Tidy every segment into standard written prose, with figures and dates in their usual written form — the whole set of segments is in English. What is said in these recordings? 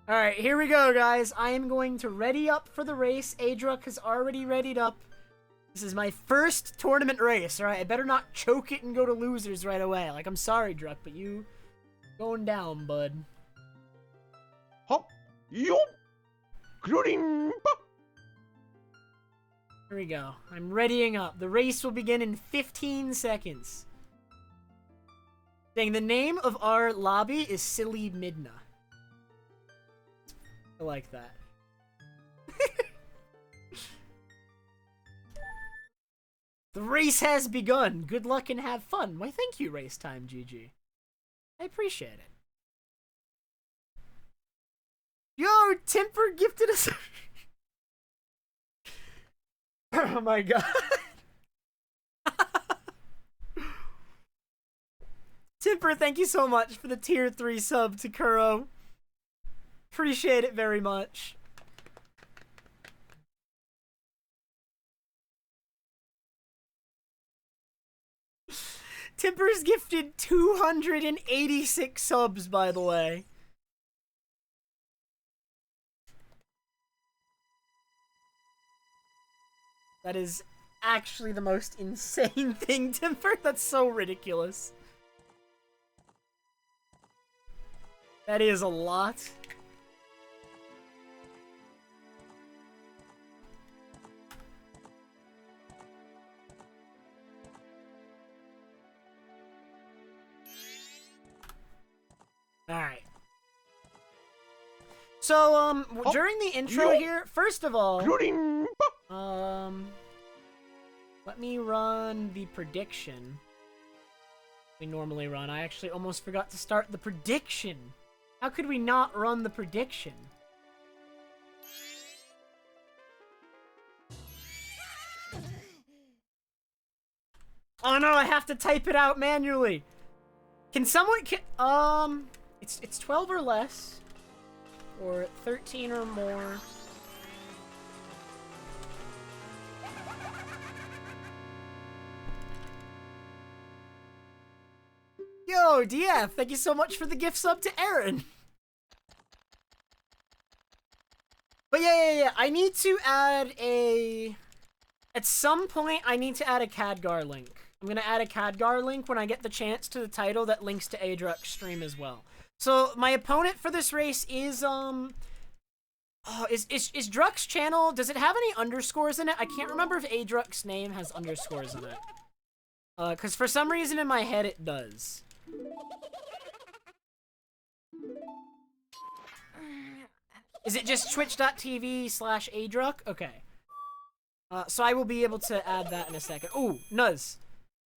Alright, here we go, guys. I am going to ready up for the race. ADruck has already readied up. This is my first tournament race, alright? I better not choke it and go to losers right away. Like, I'm sorry, Druck, but you going down, bud. Hop, yo, including. Here we go. I'm readying up. The race will begin in 15 seconds. Dang, the name of our lobby is Silly Midna. I like that. The race has begun. Good luck and have fun. Why, thank you, Race Time GG. I appreciate it. Yo, Temper gifted us. Oh my god. Temper, thank you so much for the tier 3 sub to Kuro. Appreciate it very much. Temper's gifted 286 subs, by the way. That is actually the most insane thing, Temper. That's so ridiculous. That is a lot. Alright. So, during the intro here, first of all, let me run the prediction we normally run. I actually almost forgot to start the prediction. How could we not run the prediction? Oh no, I have to type it out manually. Can someone, it's 12 or less, or 13 or more. Yo, DF, thank you so much for the gift sub to Aaron. But yeah, I need to add at some point, I need to add a Khadgar link. I'm gonna add a Khadgar link when I get the chance to the title that links to ADruck's stream as well. So, my opponent for this race is, is Druck's channel, does it have any underscores in it? I can't remember if ADruck's name has underscores in it. Cause for some reason in my head it does. Is it just twitch.tv/ADruck? Okay. So I will be able to add that in a second. Ooh, Nuz.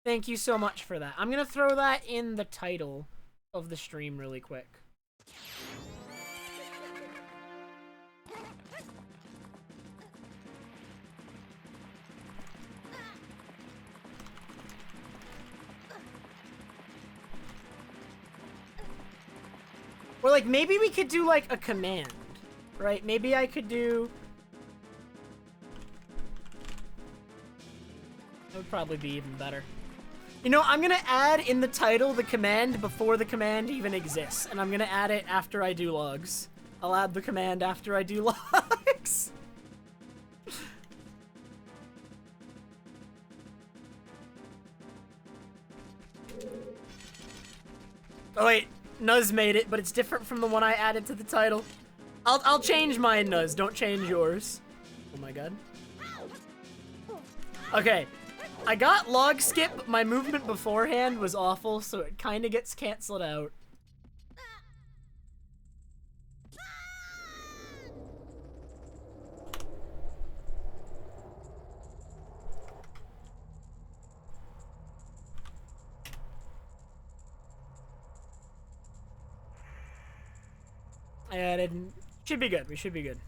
Thank you so much for that. I'm gonna throw that in the title of the stream really quick. Or like, maybe we could do like a command, right? Maybe I could do... That would probably be even better. You know, I'm gonna add in the title the command before the command even exists, and I'm gonna add it after I do logs. I'll add the command after I do logs. Oh wait, Nuz made it, but it's different from the one I added to the title. I'll change mine, Nuz. Don't change yours. Oh my god. Okay. I got log skip, but my movement beforehand was awful, so it kind of gets canceled out. I added... Should be good. We should be good.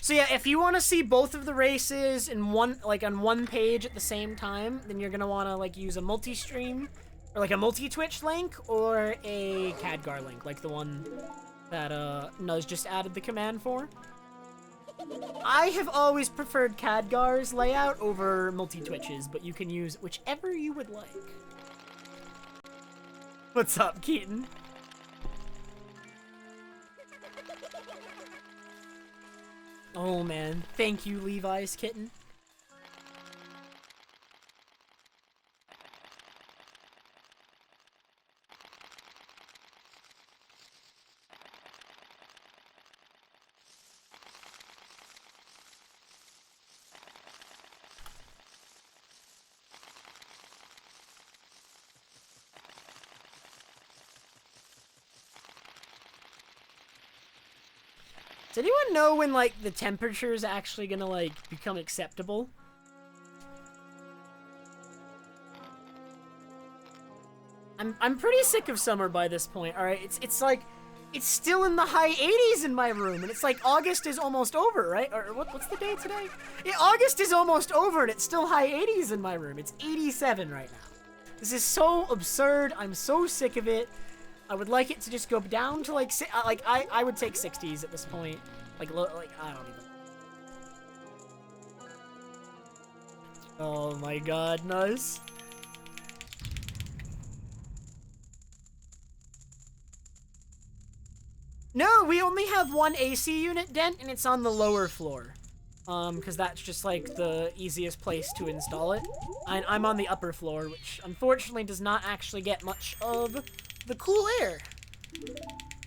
So yeah, if you want to see both of the races in one, like on one page at the same time, then you're gonna want to like use a multi-stream or like a multi-Twitch link or a Khadgar link, like the one that Nuz just added the command for. I have always preferred Khadgar's layout over multi-Twitches, but you can use whichever you would like. What's up, Keaton? Oh man, thank you, Levi's kitten. Does anyone know when, like, the temperature is actually gonna, like, become acceptable? I'm pretty sick of summer by this point, alright? It's like, it's still in the high 80s in my room, and it's like August is almost over, right? Or what's the day today? Yeah, August is almost over, and it's still high 80s in my room. It's 87 right now. This is so absurd. I'm so sick of it. I would like it to just go down to like I would take 60s at this point. Like I don't even. Oh my god, nice. No, we only have one AC unit, Dent, and it's on the lower floor. Because that's just like the easiest place to install it. I'm on the upper floor, which unfortunately does not actually get much of the cool air.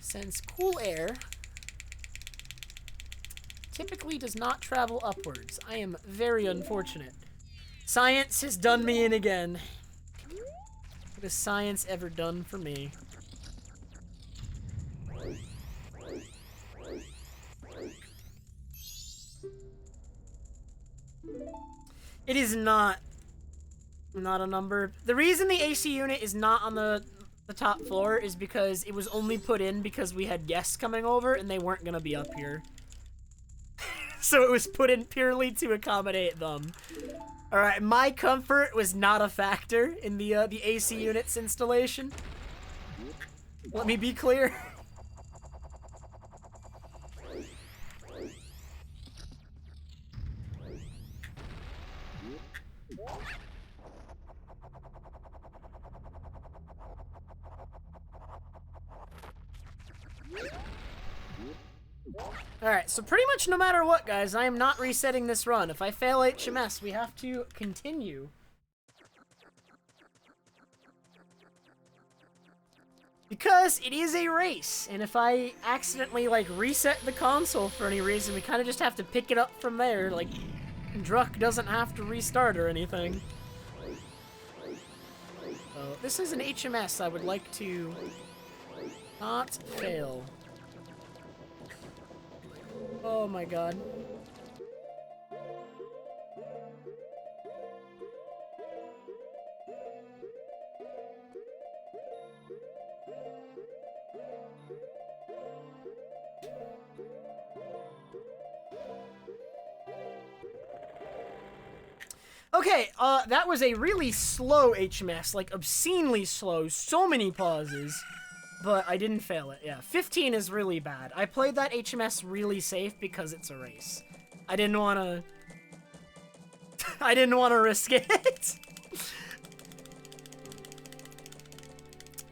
Since cool air typically does not travel upwards. I am very unfortunate. Science has done me in again. What has science ever done for me? It is not a number. The reason the AC unit is not on the top floor is because it was only put in because we had guests coming over and they weren't gonna be up here. So it was put in purely to accommodate them. Alright, my comfort was not a factor in the AC unit's installation. Let me be clear. Alright, so pretty much no matter what, guys, I am not resetting this run. If I fail HMS, we have to continue. Because it is a race, and if I accidentally, like, reset the console for any reason, we kind of just have to pick it up from there. Like, Druck doesn't have to restart or anything. So, this is an HMS I would like to not fail. Oh my god. Okay, that was a really slow HMS, like obscenely slow, so many pauses. But I didn't fail it, yeah. 15 is really bad. I played that HMS really safe because it's a race. I didn't want to... I didn't want to risk it.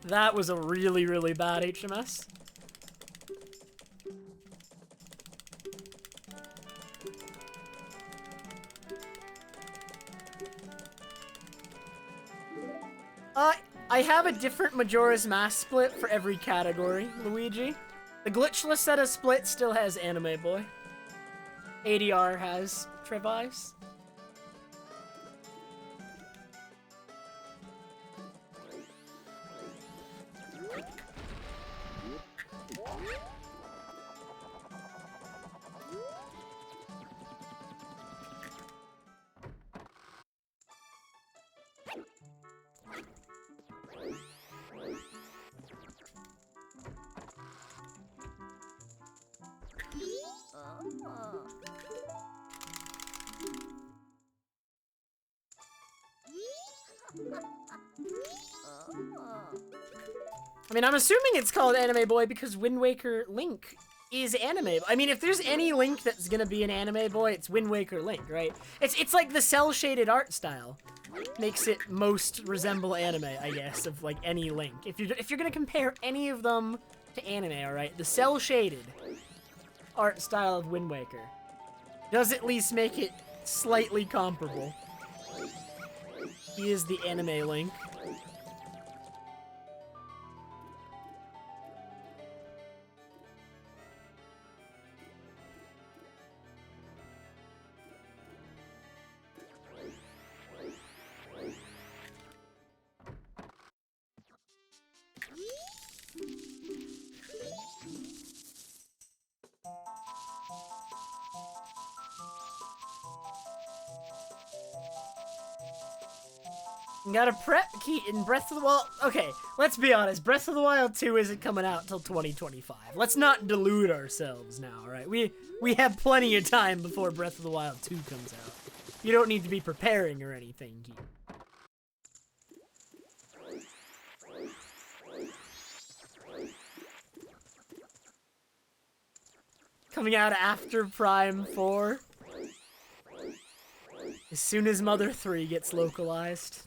That was a really, really bad HMS. I have a different Majora's Mask split for every category, Luigi. The glitchless set of split still has Anime Boy. ADR has Trevice. I mean, I'm assuming it's called Anime Boy because Wind Waker Link is anime. I mean, if there's any Link that's gonna be an Anime Boy, it's Wind Waker Link, right? It's like the cel-shaded art style makes it most resemble anime, I guess, of like any Link. If you're gonna compare any of them to anime, all right, the cel-shaded art style of Wind Waker does at least make it slightly comparable. He is the anime Link. You gotta prep key in Breath of the Wild. Okay, let's be honest. Breath of the Wild 2 isn't coming out till 2025. Let's not delude ourselves now, right? We have plenty of time before Breath of the Wild 2 comes out. You don't need to be preparing or anything here. Coming out after Prime 4. As soon as Mother 3 gets localized.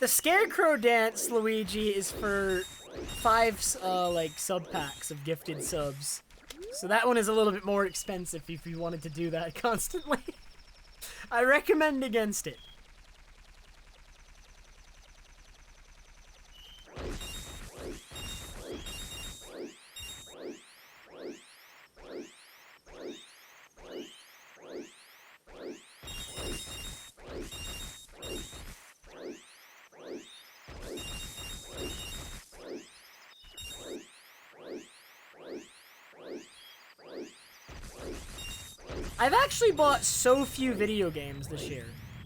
The Scarecrow dance, Luigi, is for 5 like sub packs of gifted subs. So that one is a little bit more expensive if you wanted to do that constantly. I recommend against it. I've actually bought so few video games this year.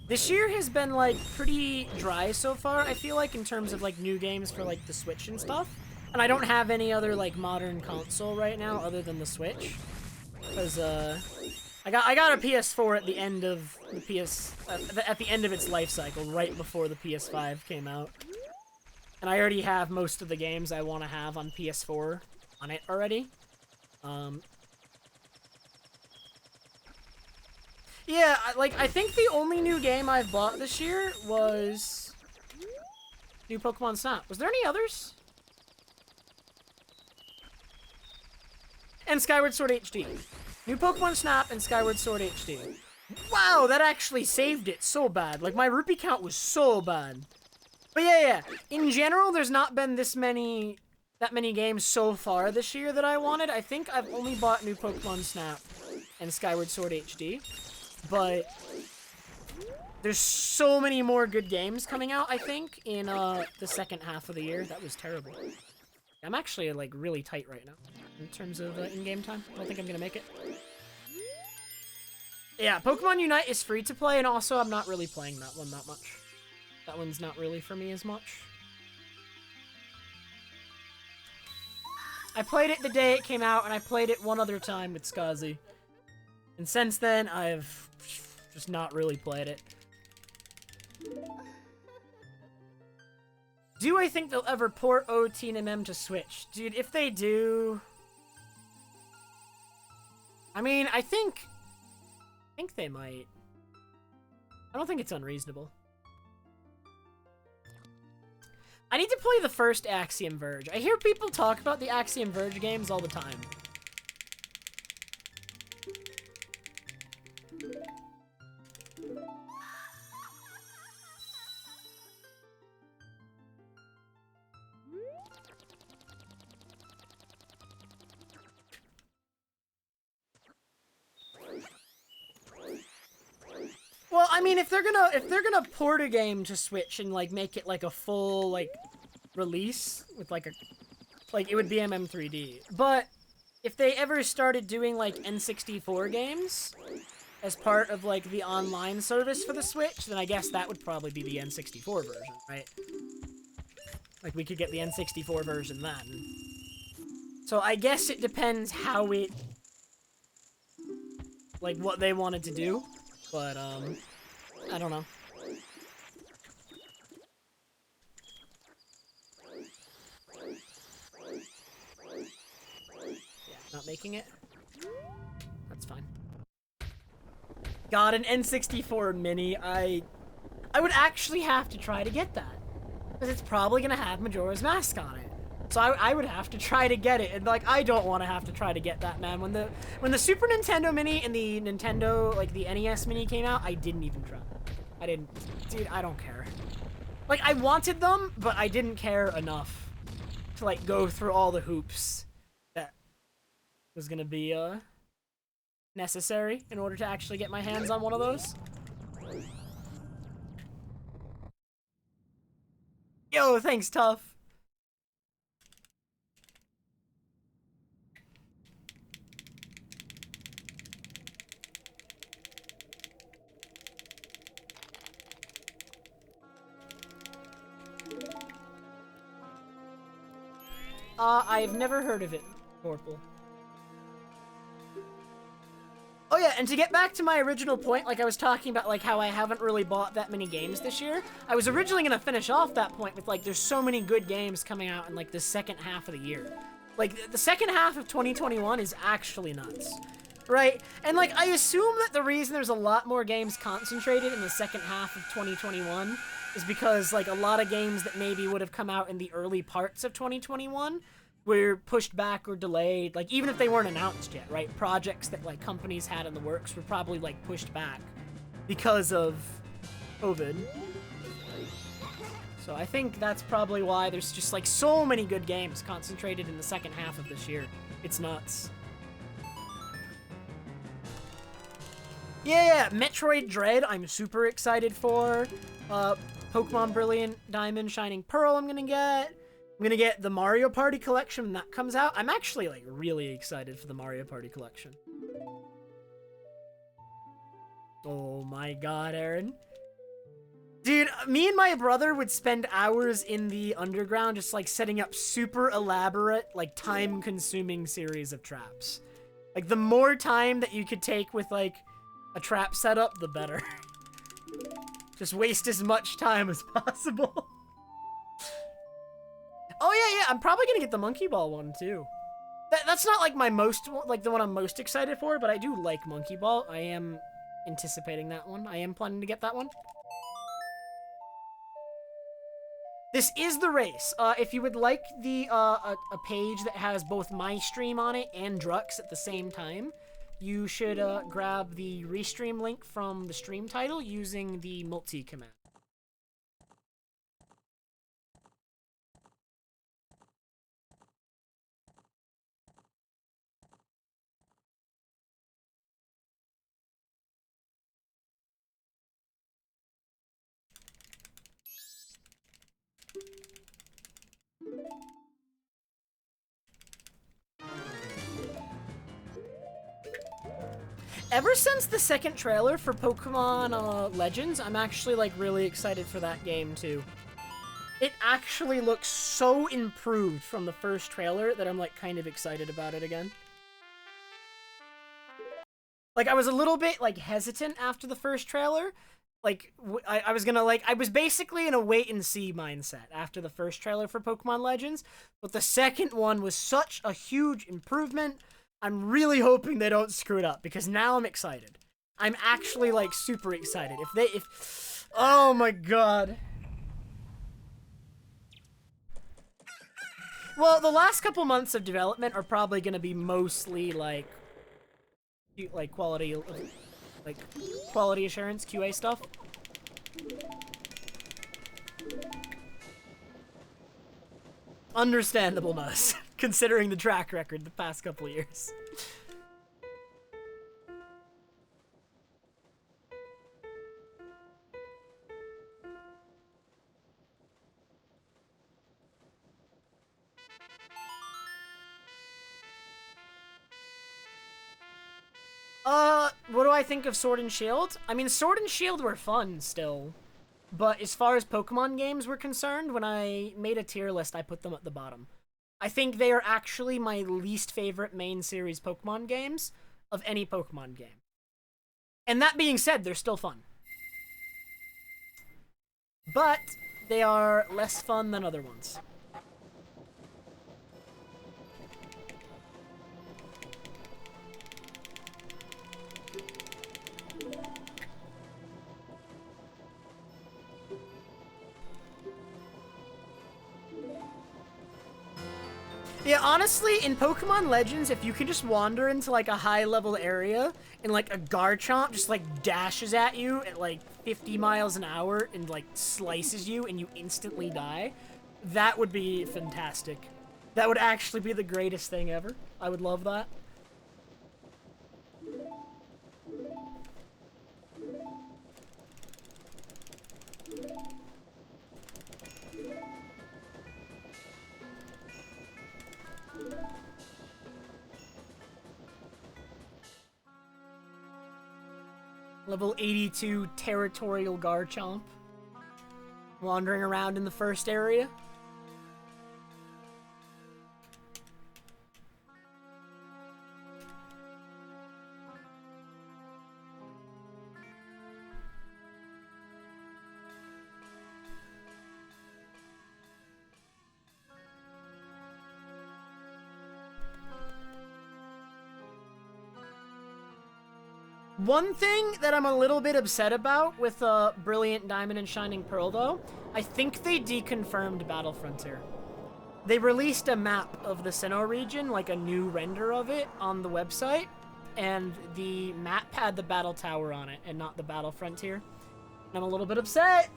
This year has been, like, pretty dry so far, I feel like, in terms of, like, new games for, like, the Switch and stuff. And I don't have any other, like, modern console right now other than the Switch. Because, I got a PS4 at the end of the at the end of its life cycle, right before the PS5 came out. And I already have most of the games I want to have on PS4 on it already. Yeah, I think the only new game I've bought this year was new Pokemon Snap. Was there any others? And Skyward Sword HD. New Pokemon Snap and Skyward Sword HD. Wow, that actually saved it so bad. Like, my rupee count was so bad. But yeah. In general, there's not been that many games so far this year that I wanted. I think I've only bought new Pokemon Snap and Skyward Sword HD. But there's so many more good games coming out, I think, in the second half of the year. That was terrible. I'm actually, like, really tight right now in terms of in-game time. I don't think I'm gonna make it. Yeah, Pokemon Unite is free to play, and also I'm not really playing that one that much. That one's not really for me as much. I played it the day it came out, and I played it one other time with Skazi. And since then, I've just not really played it. Do I think they'll ever port OT and MM to Switch? Dude, if they do... I mean, I think they might. I don't think it's unreasonable. I need to play the first Axiom Verge. I hear people talk about the Axiom Verge games all the time. Well, I mean, if they're gonna port a game to Switch and like make it like a full like release with like it would be MM3D. But if they ever started doing like N64 games as part of like the online service for the Switch, then I guess that would probably be the N64 version, right? Like we could get the N64 version then. So I guess it depends how it like what they wanted to do. But, I don't know. Not making it? That's fine. God, an N64 Mini, I would actually have to try to get that. Because it's probably gonna have Majora's Mask on it. So I would have to try to get it, and like I don't want to have to try to get that, man. When the Super Nintendo Mini and the Nintendo, like the NES Mini came out, I didn't even try. I didn't, dude, I don't care. Like I wanted them, but I didn't care enough to like go through all the hoops that was gonna be necessary in order to actually get my hands on one of those. Yo, thanks, Tough. I've never heard of it, Corporal. Oh yeah, and to get back to my original point, like I was talking about, like how I haven't really bought that many games this year, I was originally gonna finish off that point with like, there's so many good games coming out in like the second half of the year. Like, the second half of 2021 is actually nuts, right? And like, I assume that the reason there's a lot more games concentrated in the second half of 2021 is because like a lot of games that maybe would have come out in the early parts of 2021 were pushed back or delayed, like even if they weren't announced yet, right? Projects that like companies had in the works were probably like pushed back because of COVID. So I think that's probably why there's just like so many good games concentrated in the second half of this year. It's nuts. Yeah, Metroid Dread I'm super excited for. Pokemon Brilliant Diamond Shining Pearl I'm gonna get. I'm gonna get the Mario Party Collection when that comes out. I'm actually like really excited for the Mario Party Collection. Oh my god, Aaron. Dude, me and my brother would spend hours in the underground just like setting up super elaborate, like time-consuming series of traps. Like the more time that you could take with like a trap setup, the better. Just waste as much time as possible. Oh yeah, I'm probably gonna get the Monkey Ball one too. That's not like my most, like the one I'm most excited for, but I do like Monkey Ball. I am anticipating that one. I am planning to get that one. This is the race. If you would like the a page that has both my stream on it and Druck's at the same time, you should grab the restream link from the stream title using the multi command. Ever since the second trailer for Pokemon Legends, I'm actually like really excited for that game too. It actually looks so improved from the first trailer that I'm like kind of excited about it again. Like I was a little bit like hesitant after the first trailer. Like I was gonna like, I was basically in a wait and see mindset after the first trailer for Pokemon Legends, but the second one was such a huge improvement. I'm really hoping they don't screw it up because now I'm excited. I'm actually like super excited. Oh my god. Well, the last couple months of development are probably going to be mostly like quality assurance, QA stuff. Understandable, Nuz, considering the track record the past couple of years. What do I think of Sword and Shield? I mean, Sword and Shield were fun still. But as far as Pokemon games were concerned, when I made a tier list, I put them at the bottom. I think they are actually my least favorite main series Pokemon games of any Pokemon game. And that being said, they're still fun. But they are less fun than other ones. Yeah, honestly, in Pokemon Legends, if you can just wander into, like, a high-level area and, like, a Garchomp just, like, dashes at you at, like, 50 miles an hour and, like, slices you and you instantly die, that would be fantastic. That would actually be the greatest thing ever. I would love that. Level 82 Territorial Garchomp. Wandering around in the first area. One thing that I'm a little bit upset about with Brilliant Diamond and Shining Pearl, though, I think they deconfirmed Battle Frontier. They released a map of the Sinnoh region, like a new render of it, on the website, and the map had the Battle Tower on it, and not the Battle Frontier. And I'm a little bit upset!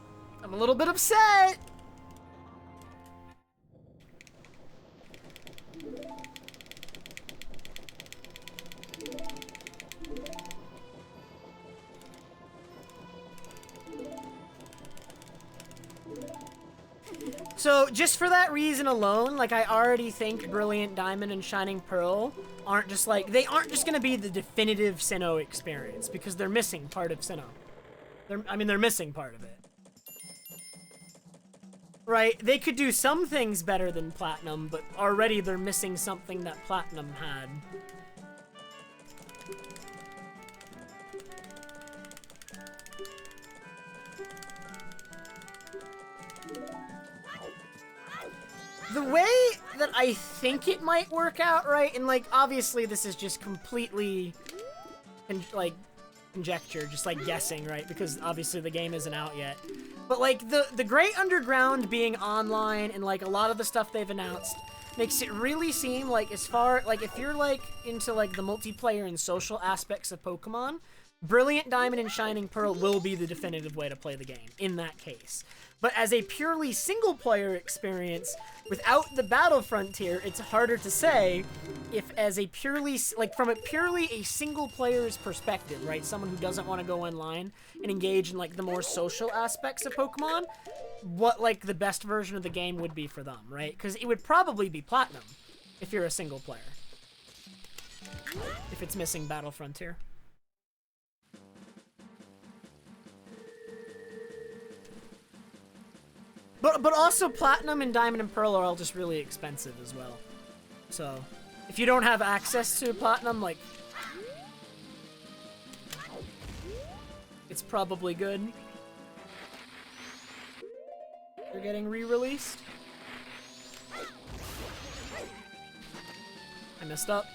I'm a little bit upset! So, just for that reason alone, like, I already think Brilliant Diamond and Shining Pearl aren't just, like, they aren't just gonna be the definitive Sinnoh experience, because they're missing part of Sinnoh. They're missing part of it. Right? They could do some things better than Platinum, but already they're missing something that Platinum had. The way that I think it might work out, right, and, like, obviously this is just completely, like, conjecture, just, like, guessing, right, because obviously the game isn't out yet. But, like, the Great Underground being online and, like, a lot of the stuff they've announced makes it really seem like, as far, like, if you're, like, into, like, the multiplayer and social aspects of Pokemon, Brilliant Diamond and Shining Pearl will be the definitive way to play the game, in that case. But as a purely single-player experience, without the Battle Frontier, it's harder to say if as a purely, like, from a purely a single-player's perspective, right? Someone who doesn't want to go online and engage in, like, the more social aspects of Pokemon, what, like, the best version of the game would be for them, right? Because it would probably be Platinum if you're a single player. If it's missing Battle Frontier. But also Platinum and Diamond and Pearl are all just really expensive as well. So, if you don't have access to Platinum, like, it's probably good. They're getting re-released. I messed up.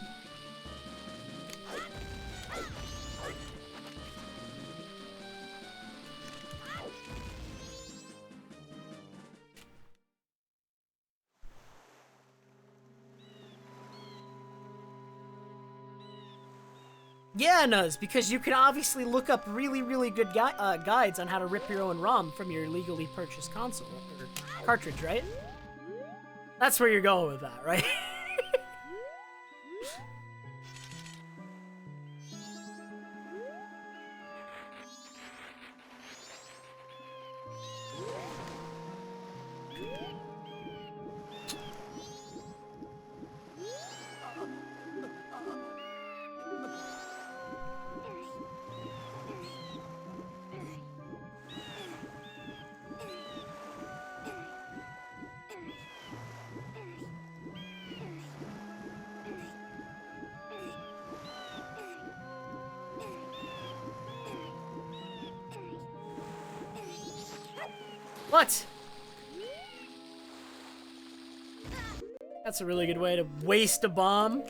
Yeah, Nuz, because you can obviously look up really, really good guides on how to rip your own ROM from your legally purchased console, or cartridge, right? That's where you're going with that, right? What? That's a really good way to waste a bomb.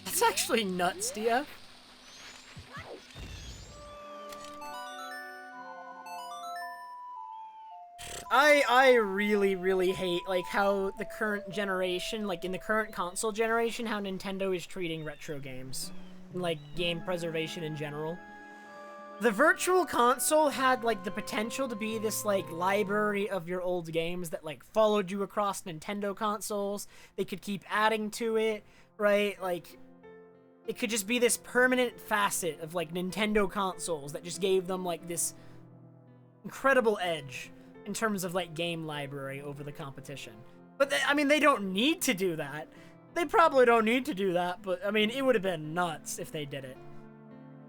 That's actually nuts, Dia. I really, really hate, like, how the current generation, like, in the current console generation, how Nintendo is treating retro games. And, like, game preservation in general. The Virtual Console had, like, the potential to be this, like, library of your old games that, like, followed you across Nintendo consoles. They could keep adding to it, right? Like, it could just be this permanent facet of, like, Nintendo consoles that just gave them, like, this incredible edge in terms of, like, game library over the competition. But, I mean, they don't need to do that. They probably don't need to do that, but, I mean, it would have been nuts if they did it.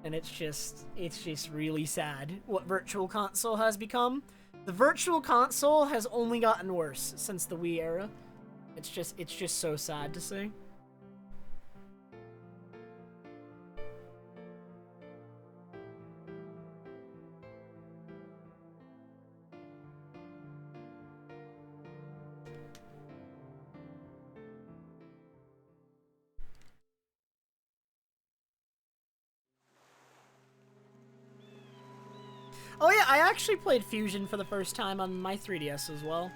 And it's just really sad what Virtual Console has become. The Virtual Console has only gotten worse since the Wii era. It's just so sad to see. Oh yeah, I actually played Fusion for the first time on my 3DS as well.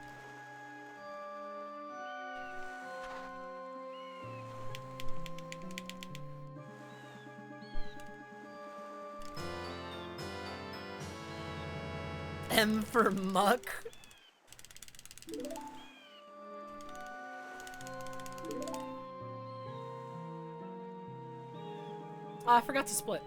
M for muck. Oh, I forgot to split.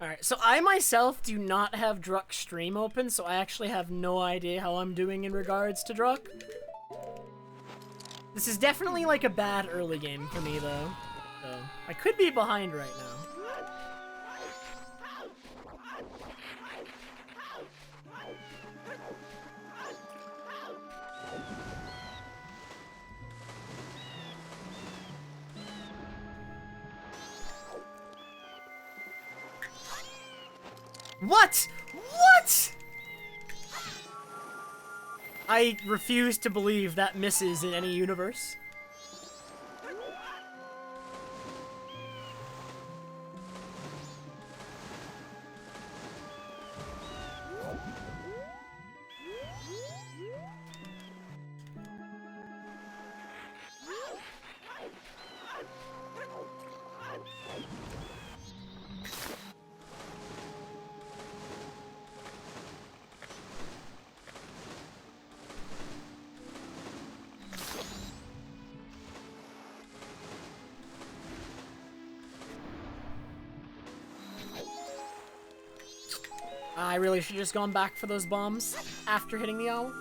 Alright, so I myself do not have Druck's stream open, so I actually have no idea how I'm doing in regards to Druck. This is definitely like a bad early game for me though. So I could be behind right now. What? What? I refuse to believe that misses in any universe. I really should have just gone back for those bombs after hitting the owl.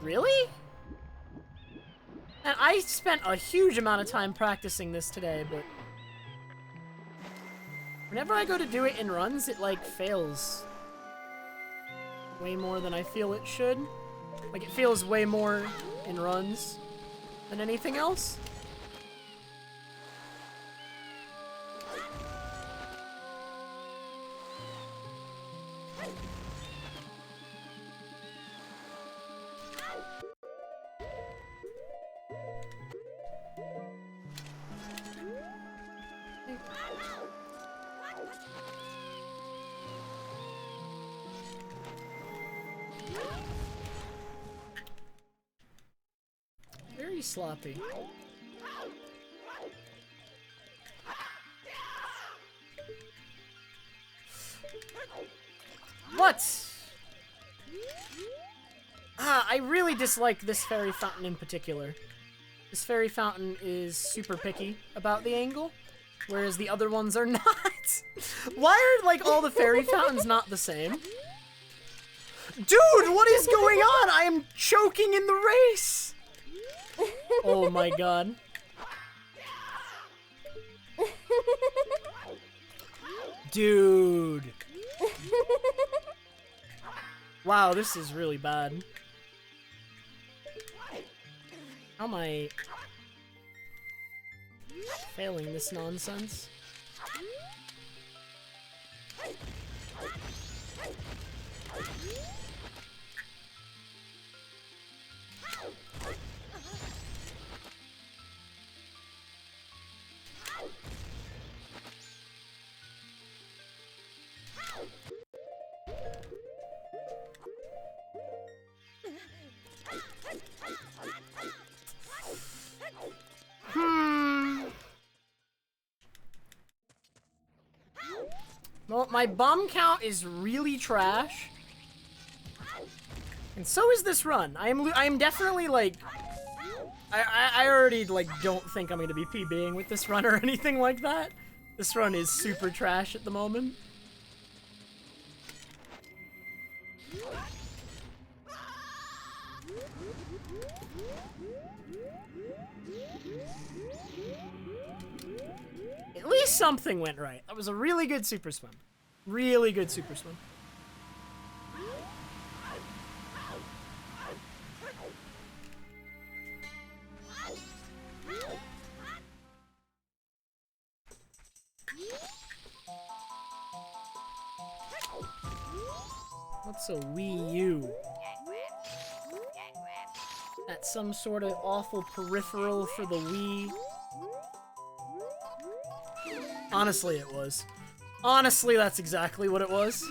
Really? And I spent a huge amount of time practicing this today, but whenever I go to do it in runs, it, like, fails way more than I feel it should. Like, it feels way more in runs than anything else. Very sloppy. What? I really dislike this fairy fountain in particular. This fairy fountain is super picky about the angle, whereas the other ones are not. Why are, like, all the fairy fountains not the same? Dude, what is going on? I am choking in the race! Oh my god. Dude. Wow, this is really bad. How am I failing this nonsense? Well, my bomb count is really trash. And so is this run. I am definitely, like... I already, like, don't think I'm going to be PBing with this run or anything like that. This run is super trash at the moment. At least something went right. That was a really good super swim. Really good super swim. What's a Wii U? That's some sort of awful peripheral for the Wii. Honestly, it was. Honestly, that's exactly what it was.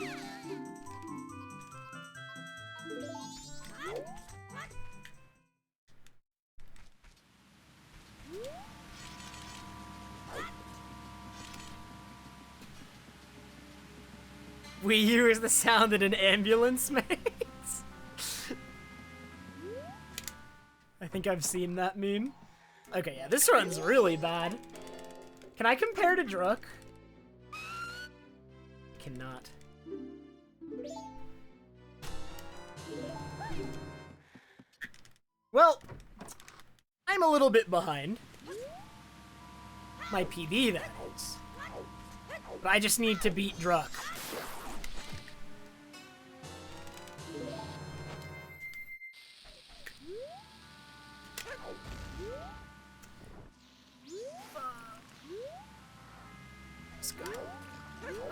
Wii U is the sound that an ambulance makes. I think I've seen that meme. Okay, yeah, this run's really bad. Can I compare to Druck? Cannot. Well, I'm a little bit behind. My PB, that is. But I just need to beat Druck.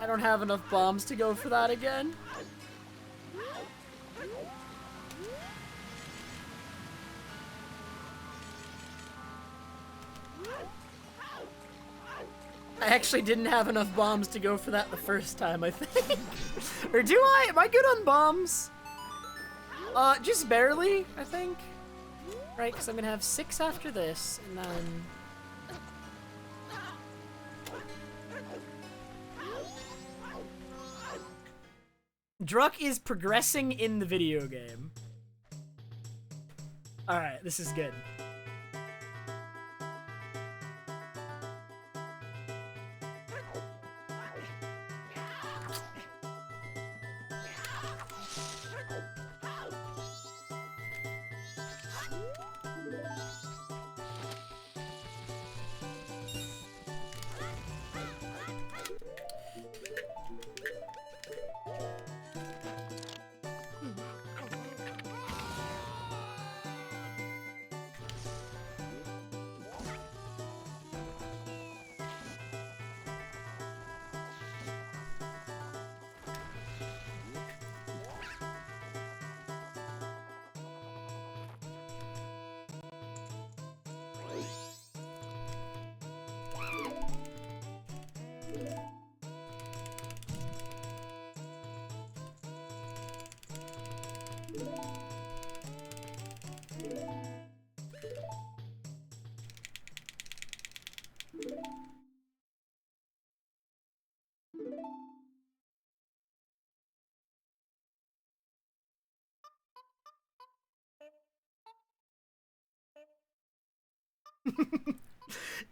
I don't have enough bombs to go for that again. I actually didn't have enough bombs to go for that the first time, I think. Or do I? Am I good on bombs? Just barely, I think. Right, because I'm gonna have 6 after this, and then... Druck is progressing in the video game. Alright, this is good.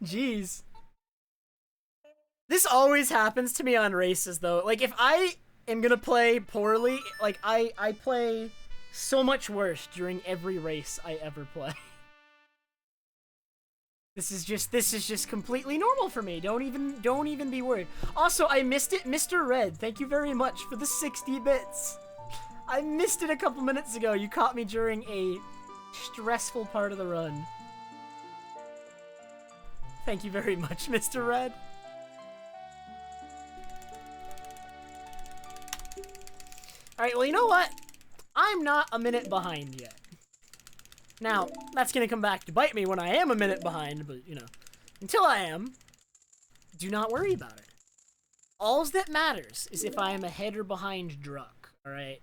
Jeez. This always happens to me on races, though. Like, if I am gonna play poorly, like, I play so much worse during every race I ever play. This is just completely normal for me. Don't even be worried. Also, I missed it, Mr. Red. Thank you very much for the 60 bits. I missed it a couple minutes ago. You caught me during a stressful part of the run. Thank you very much, Mr. Red. Alright, well, you know what? I'm not a minute behind yet. Now, that's gonna come back to bite me when I am a minute behind, but, you know, until I am, do not worry about it. All that matters is if I am ahead or behind Druck, alright?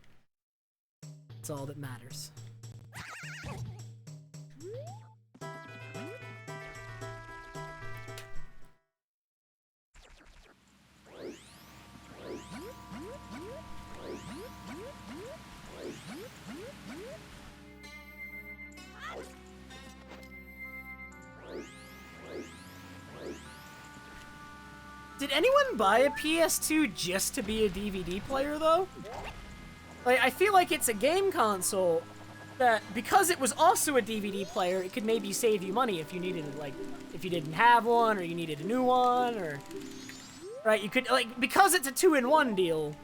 That's all that matters. Did anyone buy a PS2 just to be a DVD player, though? Like, I feel like it's a game console that, because it was also a DVD player, it could maybe save you money if you needed, like, if you didn't have one, or you needed a new one, or... Right, you could, like, because it's a 2-in-1 deal,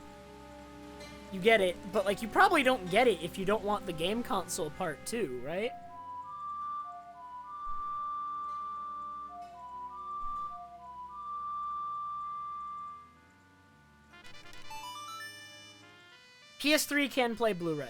you get it, but, like, you probably don't get it if you don't want the game console part, too, right? PS3 can play Blu-ray.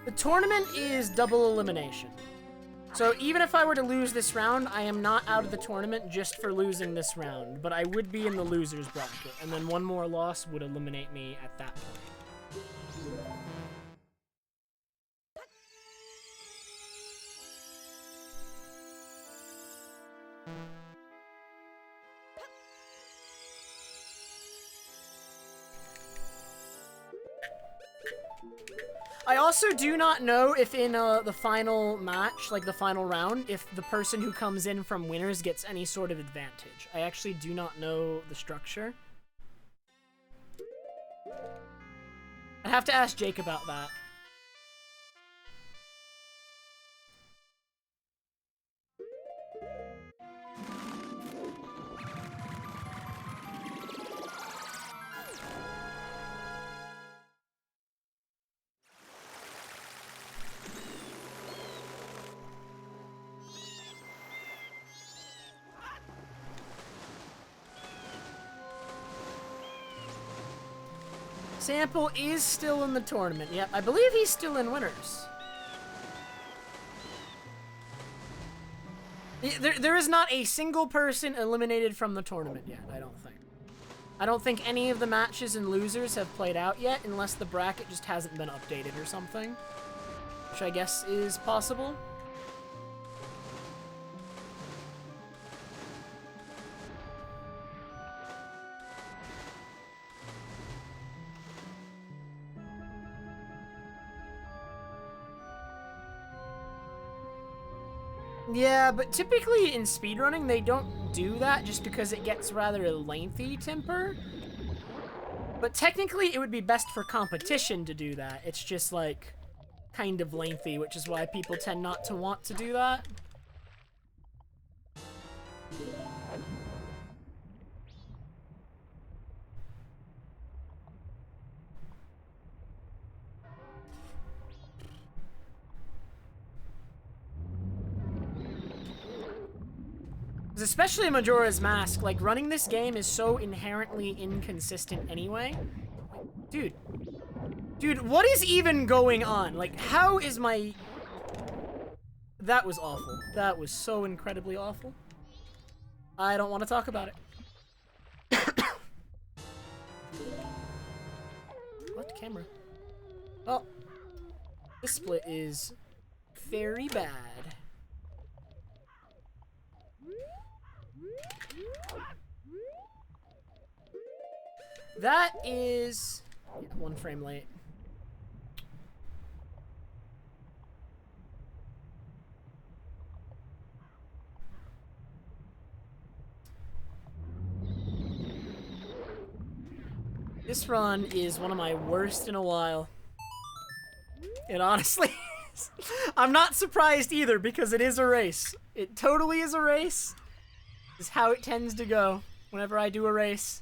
The tournament is double elimination. So even if I were to lose this round, I am not out of the tournament just for losing this round, but I would be in the loser's bracket, and then one more loss would eliminate me at that point. I also do not know if in the final match, like the final round, if the person who comes in from winners gets any sort of advantage. I actually do not know the structure. I'd have to ask Jake about that. Sample is still in the tournament. Yep, I believe he's still in winners. There is not a single person eliminated from the tournament yet, I don't think. I don't think any of the matches and losers have played out yet, unless the bracket just hasn't been updated or something. Which I guess is possible. Yeah, but typically in speedrunning, they don't do that just because it gets rather lengthy, Temper. But technically, it would be best for competition to do that. It's just, like, kind of lengthy, which is why people tend not to want to do that. Especially Majora's Mask, like, running this game is so inherently inconsistent anyway. Dude. Dude, what is even going on? Like, how is my... That was awful. That was so incredibly awful. I don't want to talk about it. What camera? Well, this split is very bad. That is 1 frame late. This run is one of my worst in a while. It honestly is. I'm not surprised either because it is a race. It totally is a race. This is how it tends to go whenever I do a race.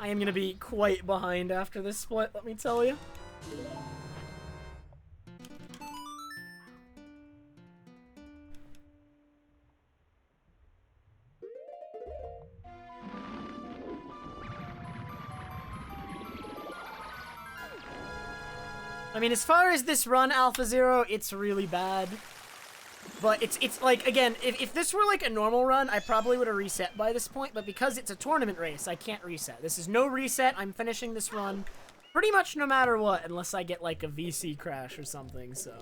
I am gonna be quite behind after this split, let me tell you. I mean, as far as this run, Alpha Zero, it's really bad. But it's like, again, if this were like a normal run, I probably would have reset by this point, but because it's a tournament race, I can't reset. This is no reset. I'm finishing this run pretty much no matter what, unless I get like a VC crash or something, so.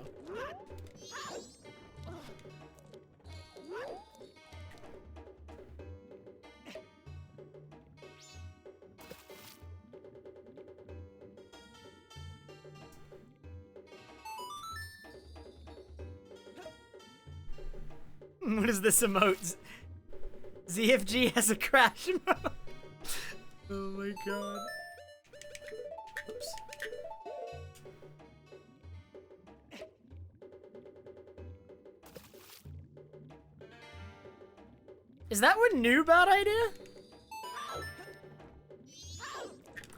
What is this emote? ZFG has a crash emote. Oh my god. Oops. Is that one new bad idea?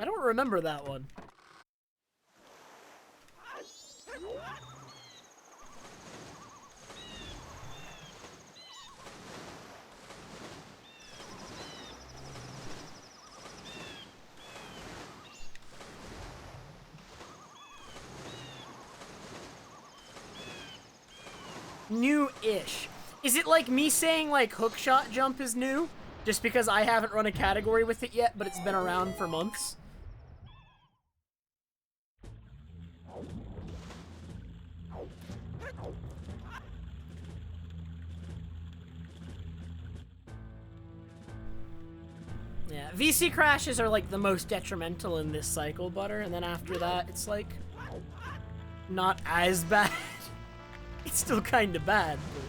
I don't remember that one. New-ish. Is it like me saying like hookshot jump is new? Just because I haven't run a category with it yet, but it's been around for months? Yeah, VC crashes are like the most detrimental in this cycle, Butter, and then after that, it's like not as bad. It's still kind of bad, but...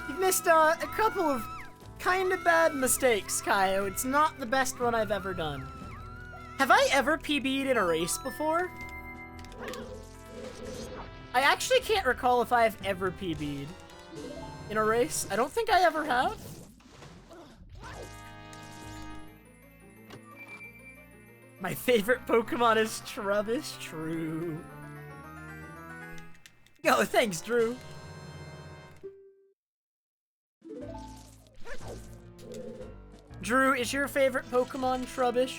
You've missed a couple of kind of bad mistakes, Kaio. It's not the best run I've ever done. Have I ever PB'd in a race before? I actually can't recall if I've ever PB'd in a race. I don't think I ever have. My favorite Pokemon is Trubbish. True. Oh, thanks, Drew. Drew, is your favorite Pokemon Trubbish?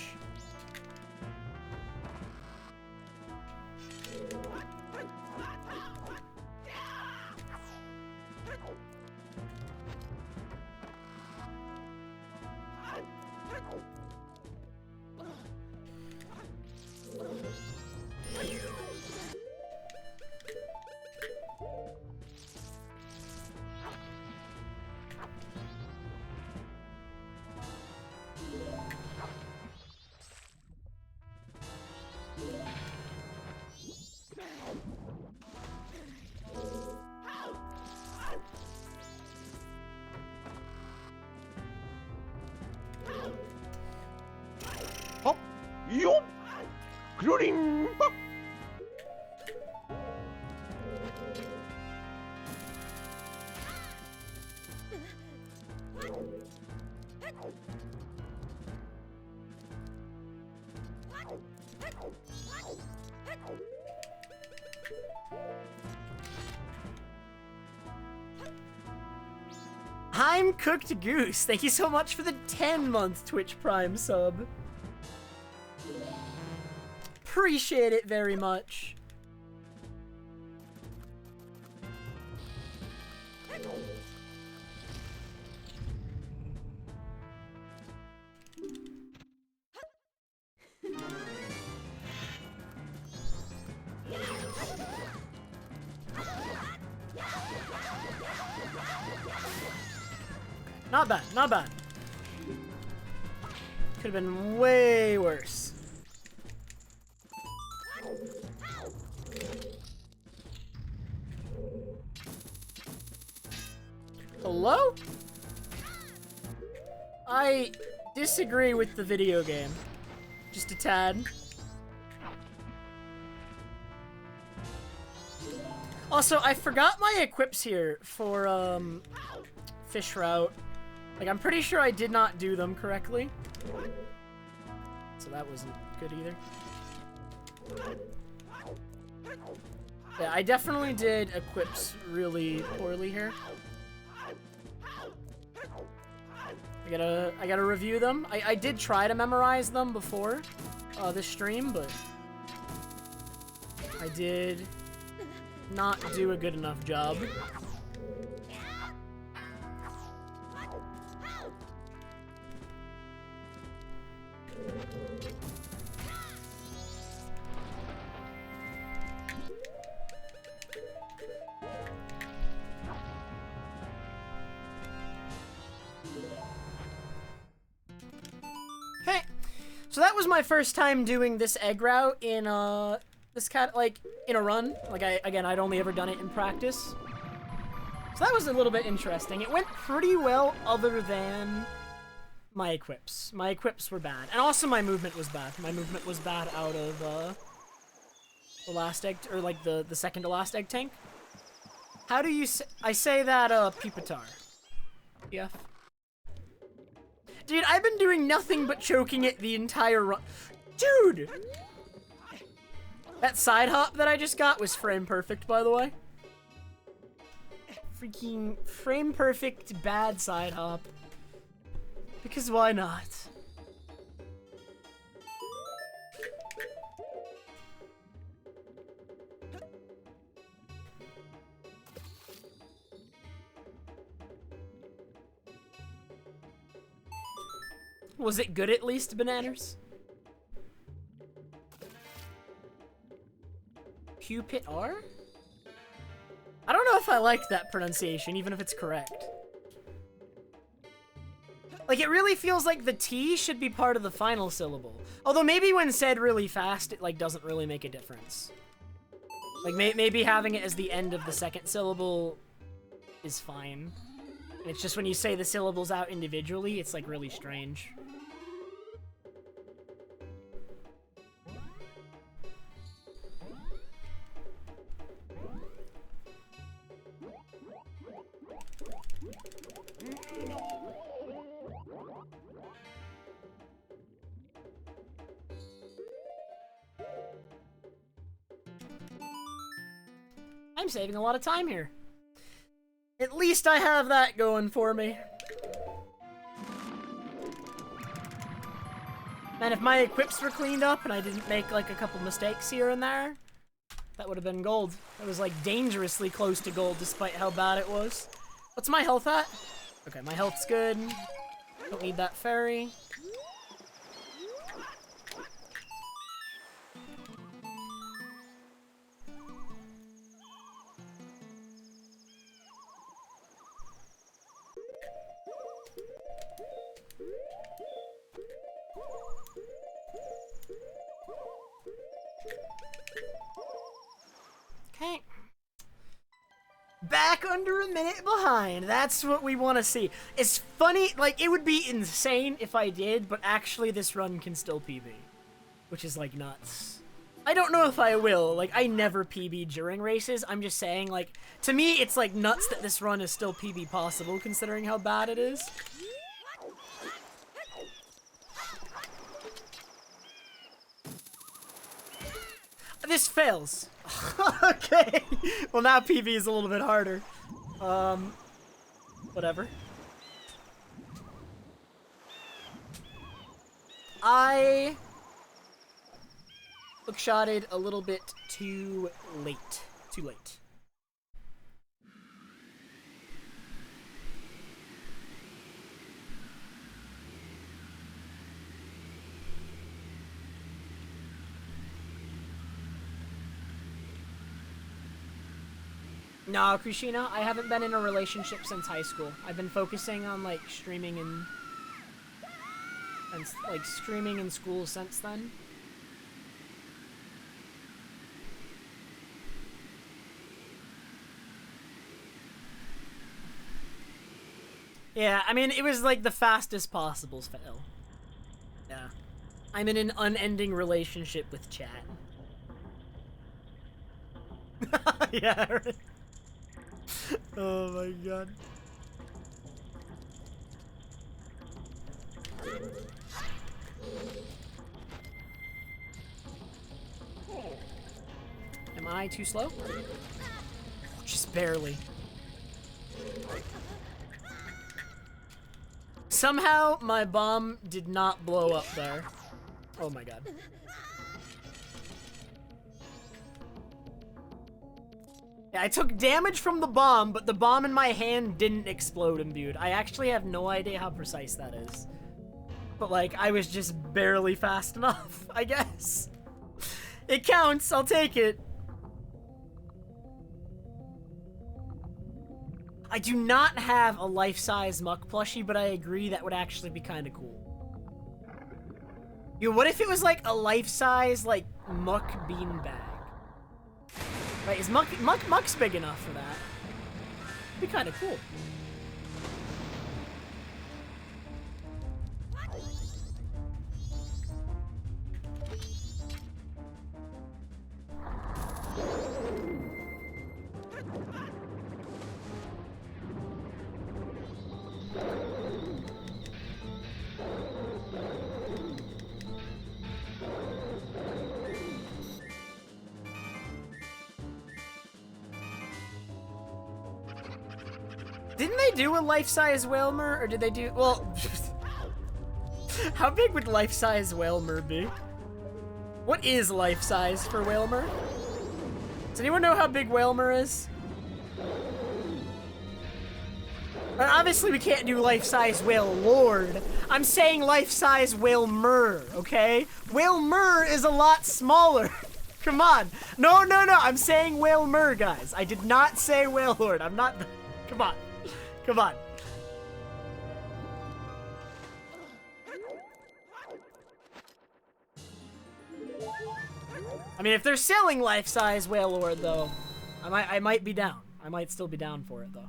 Hop. Yup. Including. I'm Cooked Goose. Thank you so much for the 10-month Twitch Prime sub. Appreciate it very much. Not bad, not bad. Could have been way worse. Hello? I disagree with the video game. Just a tad. Also, I forgot my equips here for, Fish Route. Like, I'm pretty sure I did not do them correctly. So that wasn't good either. Yeah, I definitely did equips really poorly here. I gotta review them. I did try to memorize them before this stream, but I did not do a good enough job. So that was my first time doing this egg route in, this in a run. Like, I'd only ever done it in practice. So that was a little bit interesting. It went pretty well other than my equips. My equips were bad. And also my movement was bad. My movement was bad out of, the last egg, or like the second to last egg tank. How do you say, I say that, Peepatar. Yeah. Dude, I've been doing nothing but choking it the entire run. Dude! That side hop that I just got was frame perfect, by the way. Freaking frame perfect bad side hop. Because why not? Was it good at least, Bananas? Cupid R? I don't know if I like that pronunciation, even if it's correct. Like, it really feels like the T should be part of the final syllable. Although maybe when said really fast, it, like, doesn't really make a difference. Like, maybe having it as the end of the second syllable is fine. And it's just when you say the syllables out individually, it's, like, really strange. I'm saving a lot of time here. At least I have that going for me. And if my equips were cleaned up and I didn't make like a couple mistakes here and there, that would have been gold. It was like dangerously close to gold despite how bad it was. What's my health at? Okay, my health's good. Don't need that fairy. Okay. Back under a minute behind. That's what we want to see. It's funny, like, it would be insane if I did, but actually this run can still PB. Which is, like, nuts. I don't know if I will. Like, I never PB during races. I'm just saying, like, to me, it's, like, nuts that this run is still PB possible, considering how bad it is. This fails. Okay. Well, now PB is a little bit harder. Whatever. I hookshotted a little bit too late. Too late. No, Krishina, I haven't been in a relationship since high school. I've been focusing on, like, streaming and like, streaming in school since then. Yeah, I mean, it was, like, the fastest possible fail. Yeah. I'm in an unending relationship with chat. Yeah, right. Oh my god. Am I too slow? Just barely. Somehow, my bomb did not blow up there. Oh my god. Yeah, I took damage from the bomb, but the bomb in my hand didn't explode, imbued. I actually have no idea how precise that is. But, like, I was just barely fast enough, I guess. It counts, I'll take it. I do not have a life-size Muck plushie, but I agree that would actually be kind of cool. Yo, what if it was, like, a life-size, like, Muck beanbag? Right, is Muck's big enough for that? It'd be kind of cool. Didn't they do a life-size Whalmer, or did they do, well, how big would life-size Whalmer be? What is life-size for Whalmer? Does anyone know how big Whalmer is? Obviously we can't do life-size Whale Lord. I'm saying life-size Whalmer, okay? Whalmer is a lot smaller. Come on. No, no, no, I'm saying Whalmer, guys. I did not say Whale Lord. I'm not, come on. Come on. I mean, if they're selling life-size Whale Lord, though, I might be down. I might still be down for it, though.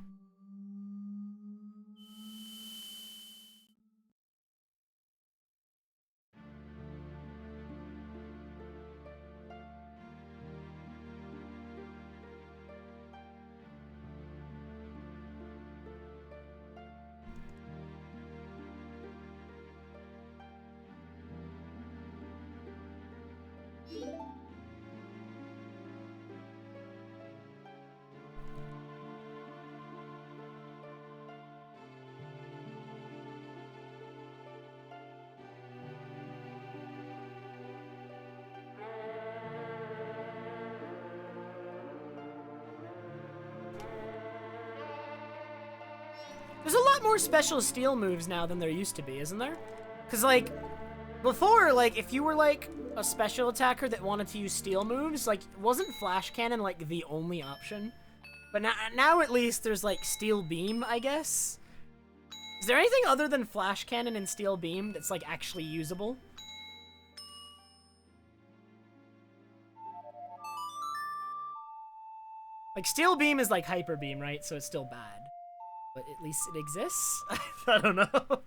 There's a lot more special steel moves now than there used to be, isn't there? Because, like, before, like, if you were, like, a special attacker that wanted to use steel moves, like, wasn't Flash Cannon, like, the only option? But now at least there's, like, Steel Beam, I guess? Is there anything other than Flash Cannon and Steel Beam that's, like, actually usable? Like, Steel Beam is like Hyper Beam, right? So it's still bad. But at least it exists? I don't know.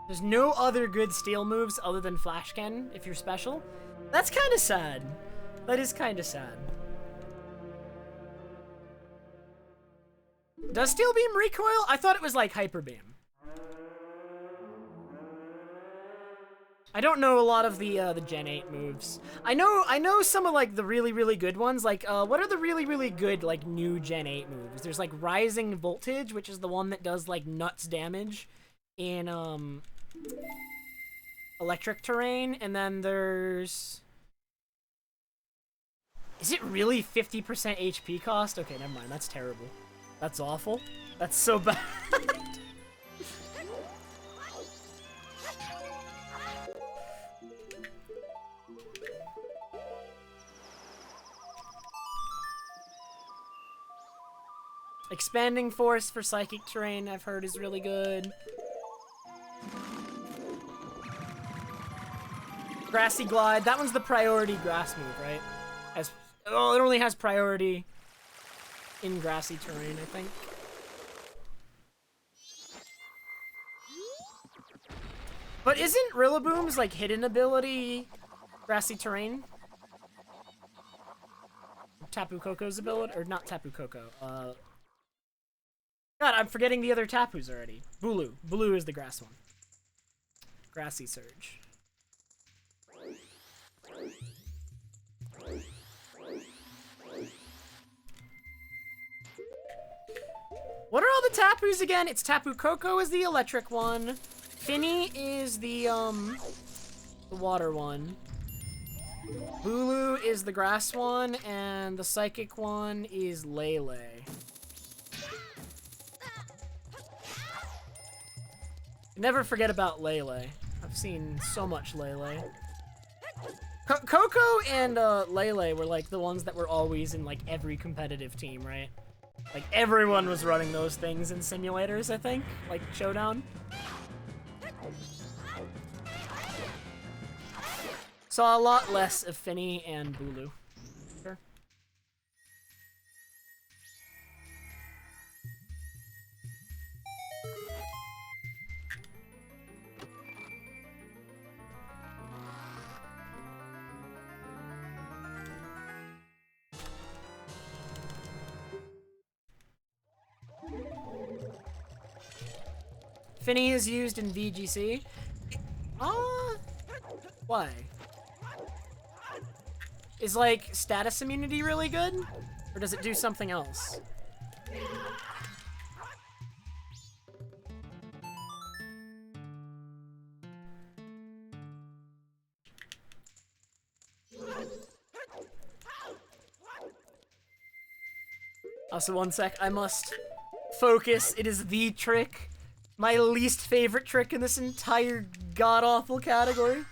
There's no other good steel moves other than Flash Cannon if you're special. That's kind of sad. That is kind of sad. Does Steel Beam recoil? I thought it was like Hyper Beam. I don't know a lot of the Gen 8 moves. I know some of like the really good ones. Like what are the really good like new Gen 8 moves? There's like Rising Voltage, which is the one that does like nuts damage in electric terrain, and then there's, is it really 50% HP cost? Okay, never mind. That's terrible. That's awful. That's so bad. Expanding Force for Psychic Terrain, I've heard, is really good. Grassy Glide, that one's the priority grass move, right? It only has priority in grassy terrain, I think. But isn't Rillaboom's, like, hidden ability grassy terrain? Tapu Koko's ability? Or not Tapu Koko. God, I'm forgetting the other Tapus already. Bulu. Bulu is the grass one. Grassy Surge. What are all the Tapus again? It's Tapu Koko is the electric one. Finny is the water one. Bulu is the grass one, and the psychic one is Lele. Never forget about Lele. I've seen so much Lele. Coco and Lele were like the ones that were always in like every competitive team, right? Like everyone was running those things in simulators, I think, like Showdown. Saw a lot less of Finny and Bulu. Sure. Finny is used in VGC. Why? Is, like, status immunity really good? Or does it do something else? Also, one sec. I must focus. It is the trick. My least favorite trick in this entire god-awful category.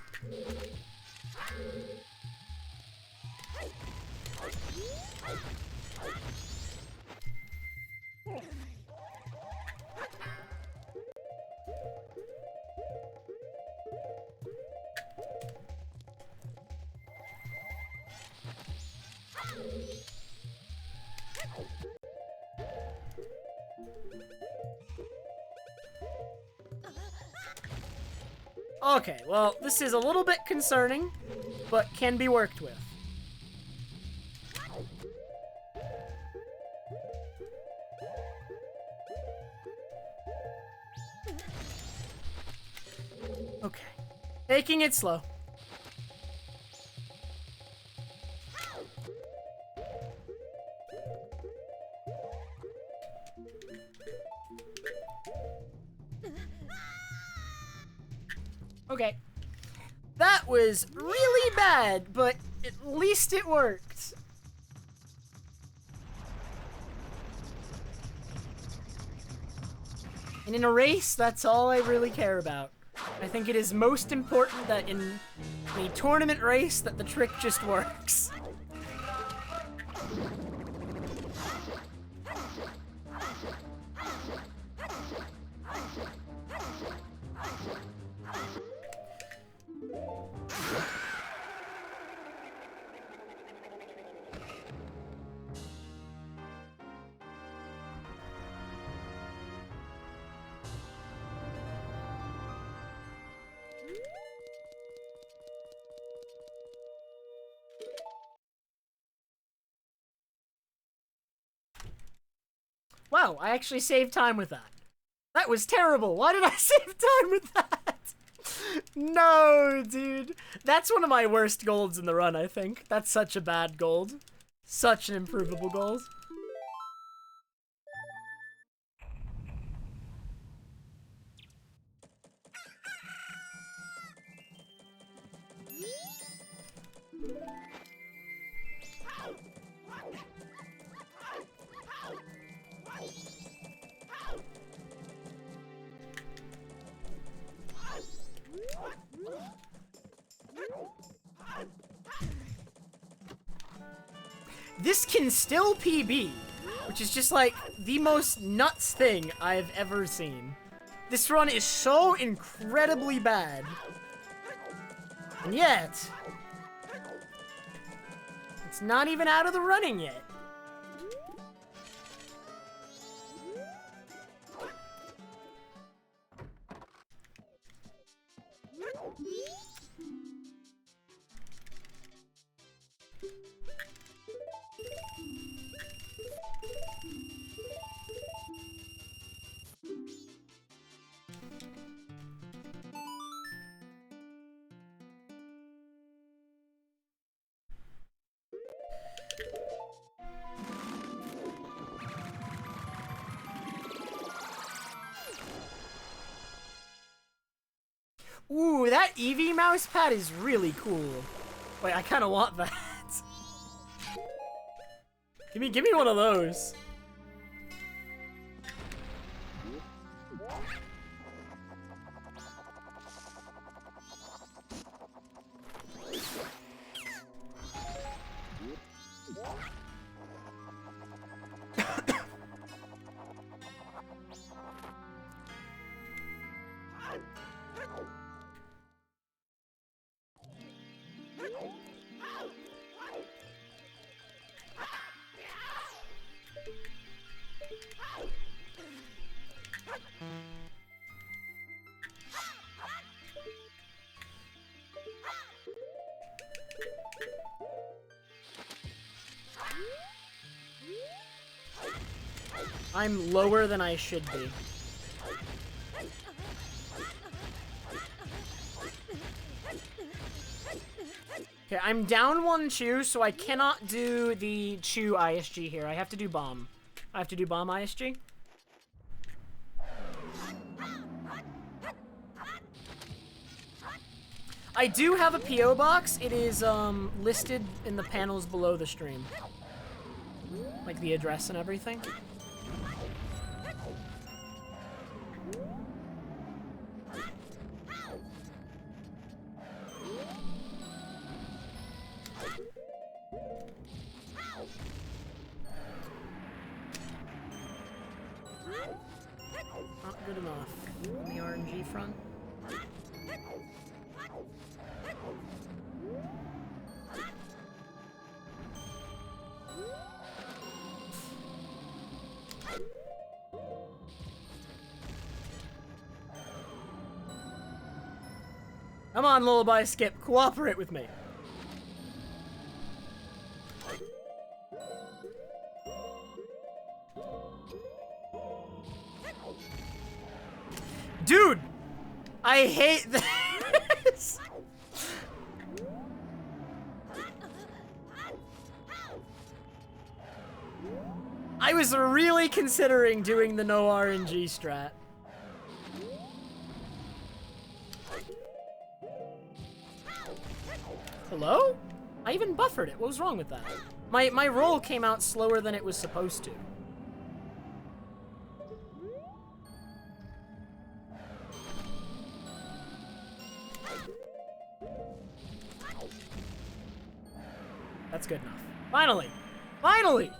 Okay, well, this is a little bit concerning, but can be worked with. Okay. Taking it slow. Okay. That was really bad, but at least it worked. And in a race, that's all I really care about. I think it is most important that in a tournament race that the trick just works. Wow, I actually saved time with that. That was terrible. Why did I save time with that? No, dude. That's one of my worst golds in the run, I think. That's such a bad gold. Such an improvable gold. This can still PB, which is just like the most nuts thing I've ever seen. This run is so incredibly bad. And yet, it's not even out of the running yet. Ooh, that Eevee mouse pad is really cool. Wait, I kind of want that. Give me one of those. I'm lower than I should be. Okay, I'm down one Chew, so I cannot do the Chew ISG here. I have to do Bomb. I have to do Bomb ISG. I do have a P.O. box. It is listed in the panels below the stream. Like the address and everything. Not good enough on the RNG front. Come on, Lullaby Skip, cooperate with me. Dude! I hate this! I was really considering doing the no RNG strat. Hello? I even buffered it. What was wrong with that? My roll came out slower than it was supposed to. That's good enough. Finally! Finally!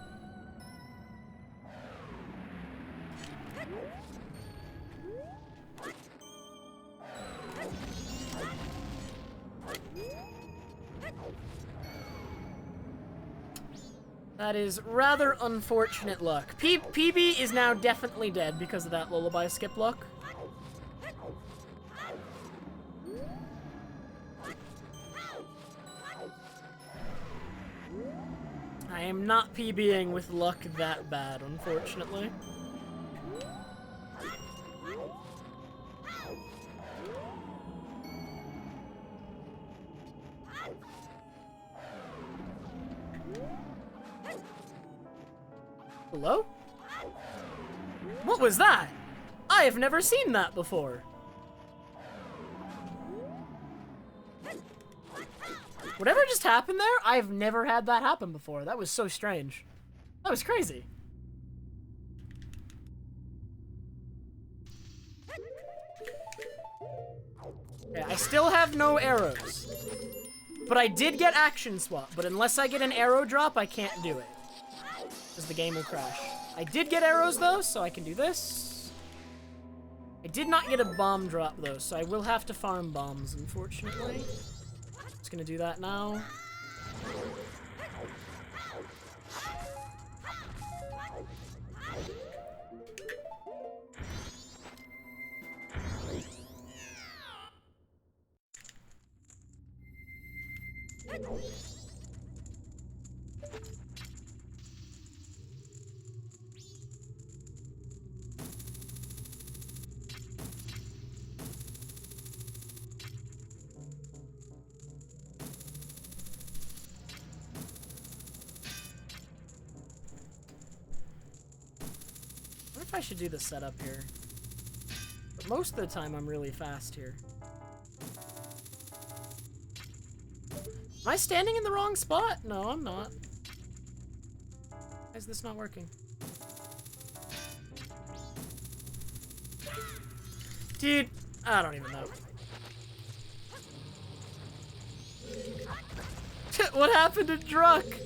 That is rather unfortunate luck. PB is now definitely dead because of that lullaby skip luck. I am not PBing with luck that bad, unfortunately. Hello? What was that? I have never seen that before. Whatever just happened there, I've never had that happen before. That was so strange. That was crazy. Okay, I still have no arrows. But I did get action swap, but unless I get an arrow drop, I can't do it. Because the game will crash. I did get arrows though, so I can do this. I did not get a bomb drop though, so I will have to farm bombs, unfortunately. Just gonna do that now. I should do the setup here. But most of the time I'm really fast here. Am I standing in the wrong spot? No, I'm not. Why is this not working? Dude, I don't even know. What happened to Druck?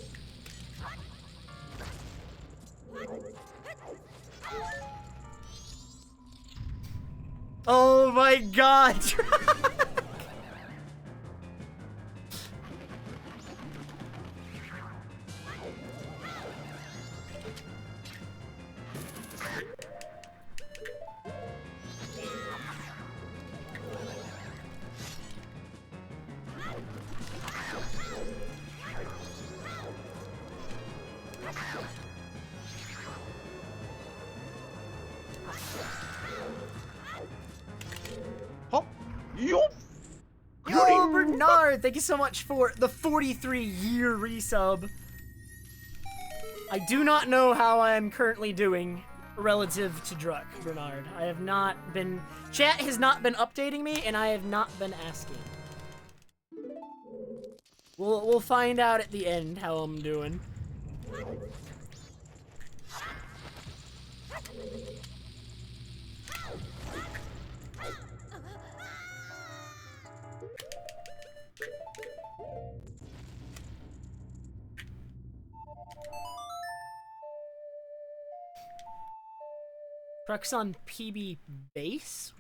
Oh my god! Yo, Bernard, thank you so much for the 43-year resub. I do not know how I am currently doing relative to Druck, Bernard. I have not been... Chat has not been updating me, and I have not been asking. We'll find out at the end how I'm doing. Druck's on PB base?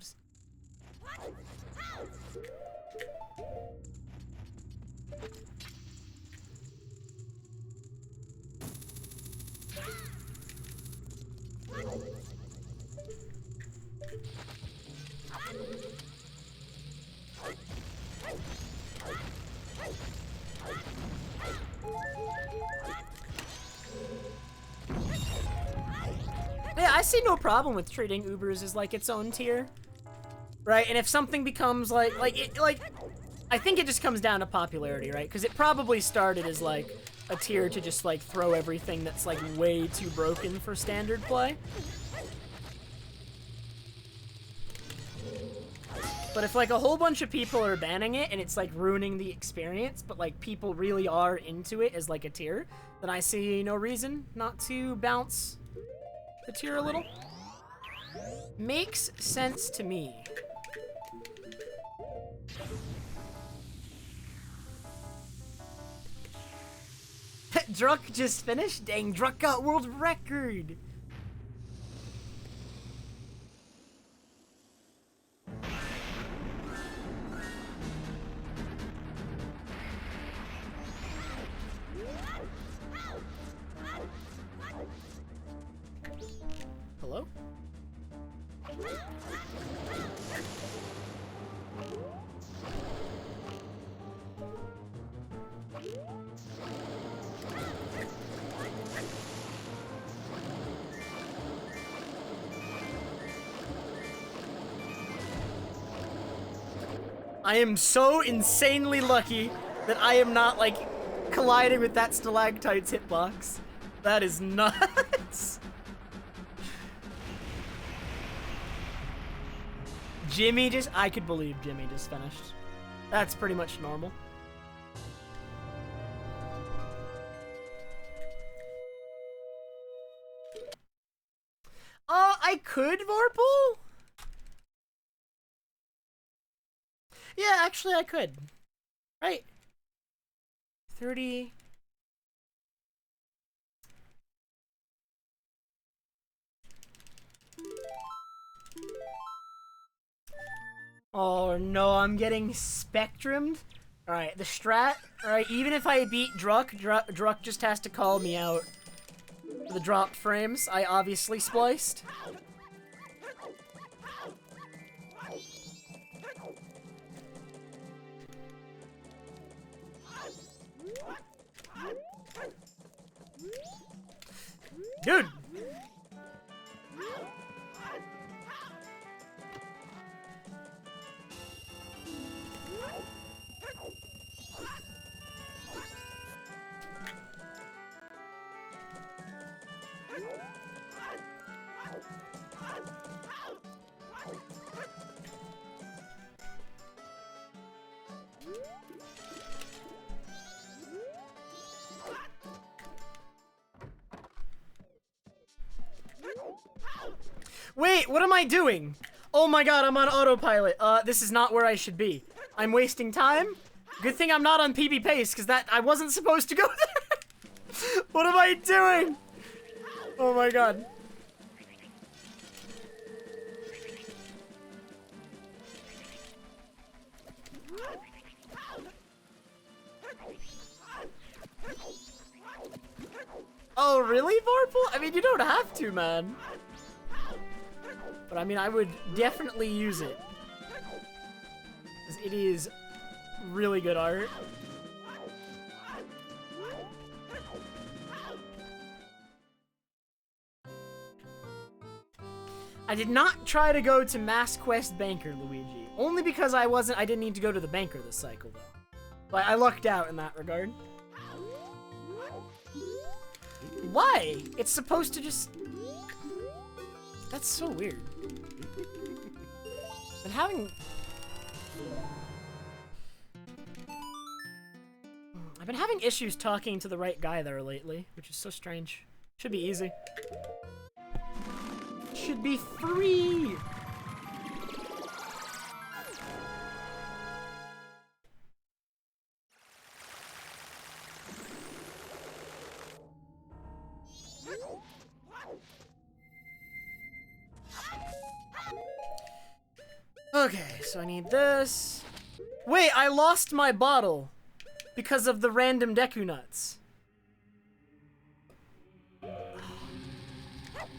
Yeah, I see no problem with treating Ubers as like its own tier, right? And if something becomes like I think it just comes down to popularity, right? Because it probably started as like a tier to just like throw everything that's like way too broken for standard play. But if like a whole bunch of people are banning it and it's like ruining the experience, but like people really are into it as like a tier, then I see no reason not to bounce the tier a little. Makes sense to me. Druck just finished? Dang, Druck got world record! Hello? I am so insanely lucky that I am not, like, colliding with that stalactite's hitbox. That is nuts. I could believe Jimmy just finished. That's pretty much normal. I could Vorpal? Yeah, actually I could. Right. 30. Oh no, I'm getting spectrumed. Alright, the strat. Alright, even if I beat Druck just has to call me out. For the dropped frames, I obviously spliced. Dude! Wait, what am I doing? Oh my god, I'm on autopilot. This is not where I should be. I'm wasting time? Good thing I'm not on PB pace, because I wasn't supposed to go there. What am I doing? Oh my god. Oh, really, Vorpal? I mean, you don't have to, man. But I mean, I would definitely use it. Because it is really good art. I did not try to go to Mass Quest Banker, Luigi. Only because I didn't need to go to the Banker this cycle, though. But I lucked out in that regard. Why? It's supposed to just... That's so weird. But I've been having issues talking to the right guy there lately, which is so strange. Should be easy. Should be free! Okay, so I need this. Wait, I lost my bottle because of the random Deku Nuts.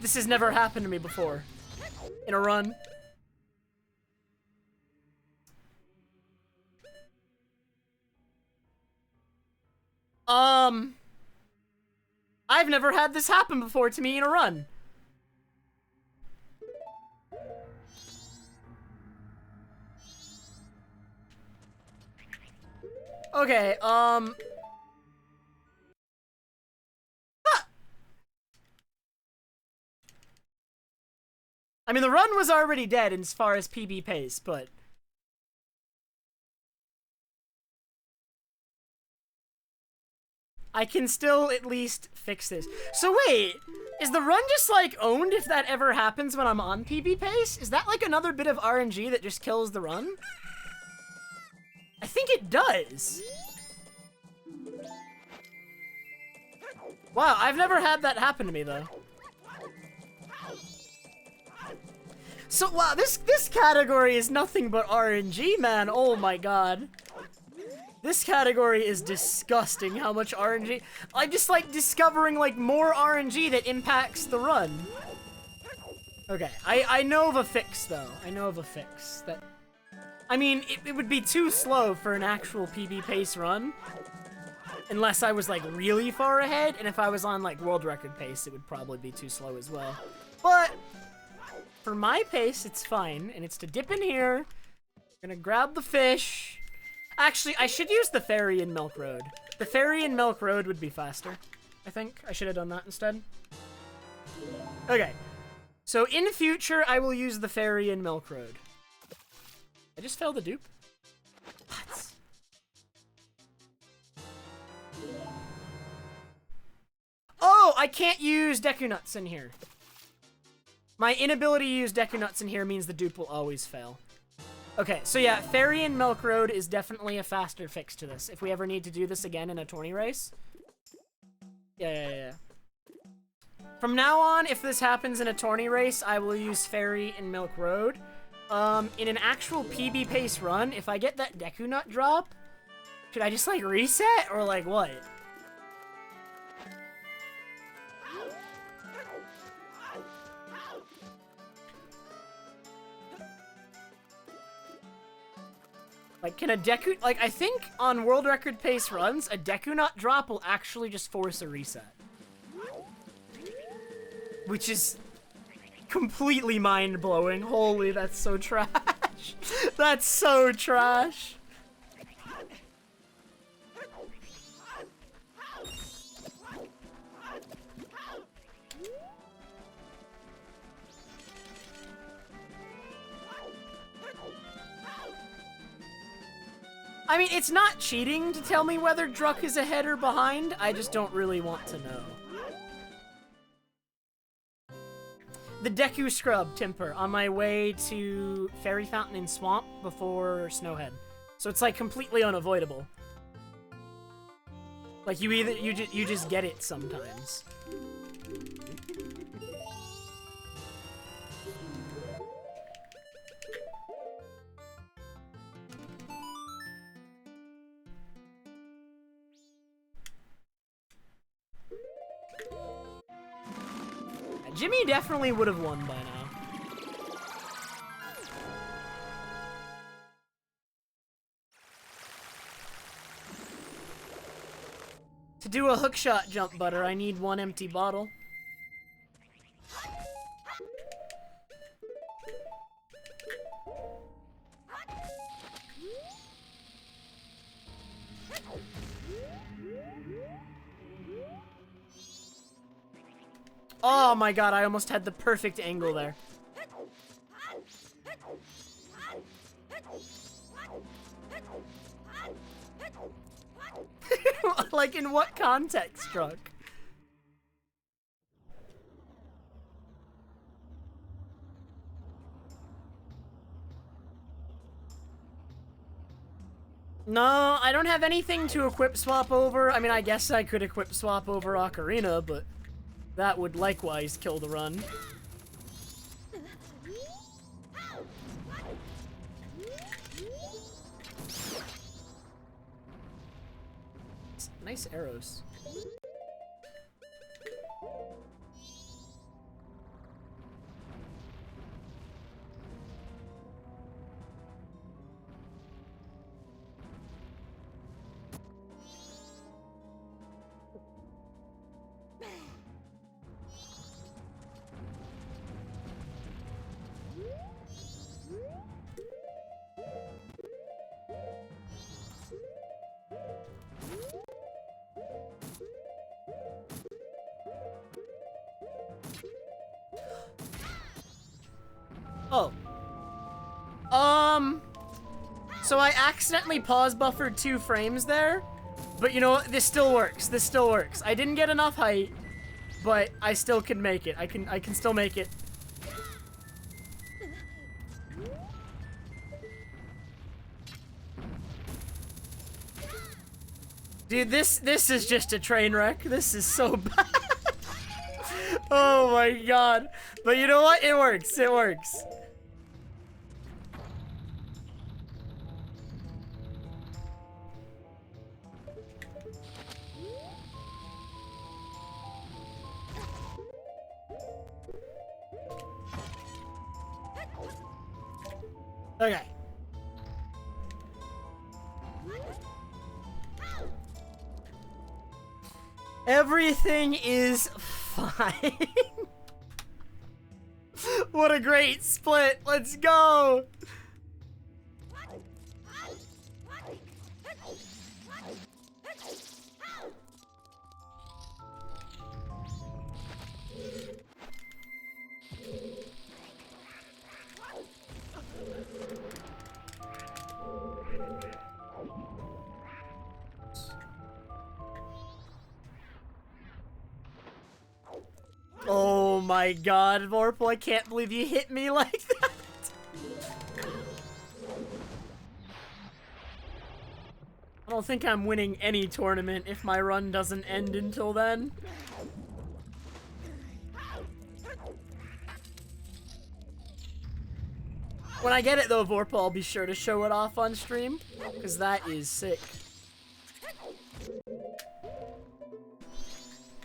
This has never happened to me before in a run. I've never had this happen before to me in a run. Okay, huh. I mean, the run was already dead as far as PB pace, but I can still at least fix this. So wait, is the run just like owned if that ever happens when I'm on PB pace? Is that like another bit of RNG that just kills the run? I think it does. Wow, I've never had that happen to me though. So wow, this category is nothing but RNG, man. Oh my god. This category is disgusting how much RNG. I'm just like discovering like more RNG that impacts the run. Okay, I know of a fix though. I know of a fix that, I mean, it would be too slow for an actual PB pace run. Unless I was like really far ahead, and if I was on like world record pace, it would probably be too slow as well. But for my pace, it's fine, and it's to dip in here. Gonna grab the fish. Actually, I should use the ferry in Milk Road. The ferry in Milk Road would be faster. I think I should have done that instead. Okay, so in future, I will use the ferry in Milk Road. I just failed the dupe. What? Oh, I can't use Deku Nuts in here. My inability to use Deku Nuts in here means the dupe will always fail. Okay, so yeah, Ferry and Milk Road is definitely a faster fix to this. If we ever need to do this again in a tourney race. Yeah. From now on, if this happens in a tourney race, I will use Ferry and Milk Road. In an actual PB pace run, if I get that Deku Nut drop, should I just like reset or like what? Like, can a Deku... Like, I think on world record pace runs, a Deku Nut drop will actually just force a reset. Which is completely mind-blowing. Holy, that's so trash. That's so trash. I mean, it's not cheating to tell me whether Druck is ahead or behind. I just don't really want to know. The Deku Scrub Timper on my way to Fairy Fountain and Swamp before Snowhead. So it's like completely unavoidable. Like you just get it sometimes. Jimmy definitely would have won by now. To do a hookshot jump, Butter, I need one empty bottle. Oh my god, I almost had the perfect angle there. Like, in what context, Druck? No, I don't have anything to equip swap over. I mean, I guess I could equip swap over Ocarina, but that would likewise kill the run. Nice arrows. Oh. So I accidentally pause buffered 2 frames there, But you know what? This still works. This still works. I didn't get enough height, but I still can make it. I can still make it. Dude, this is just a train wreck. This is so bad. Oh my god. But you know what? It works. It works. Okay. Everything is fine. What a great split. Let's go. Oh my god, Vorpal, I can't believe you hit me like that. I don't think I'm winning any tournament if my run doesn't end until then. When I get it though, Vorpal, I'll be sure to show it off on stream, because that is sick.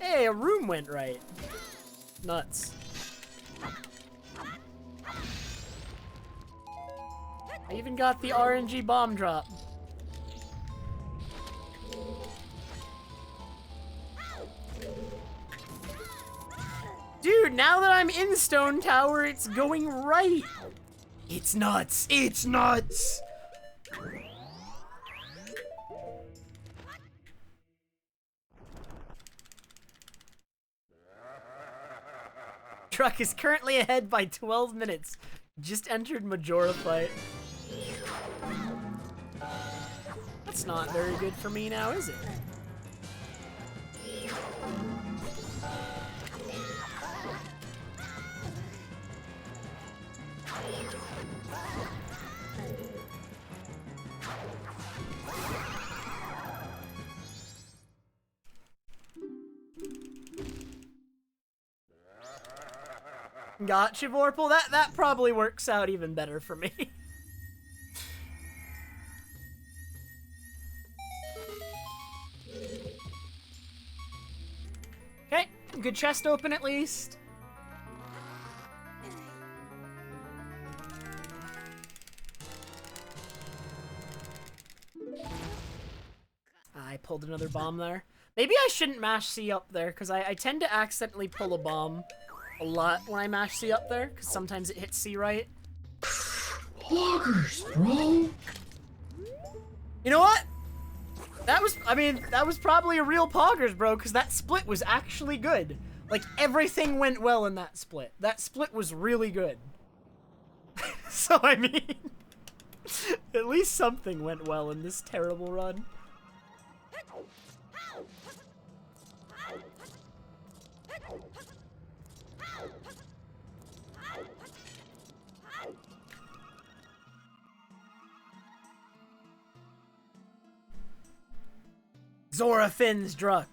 Hey, a room went right. Nuts. I even got the RNG bomb drop. Dude, now that I'm in Stone Tower, it's going right. It's nuts. It's nuts. Truck is currently ahead by 12 minutes. Just entered Majora fight. That's not very good for me now, is it? Gotcha, Vorpal. That probably works out even better for me. Okay, good chest open at least. I pulled another bomb there. Maybe I shouldn't mash C up there, because I tend to accidentally pull a bomb a lot when I mash C up there, because sometimes it hits C right. Loggers, bro! You know what? That was probably a real poggers, bro, because that split was actually good. Like, everything went well in that split. That split was really good. So, I mean, at least something went well in this terrible run. Zora Finn's Druck.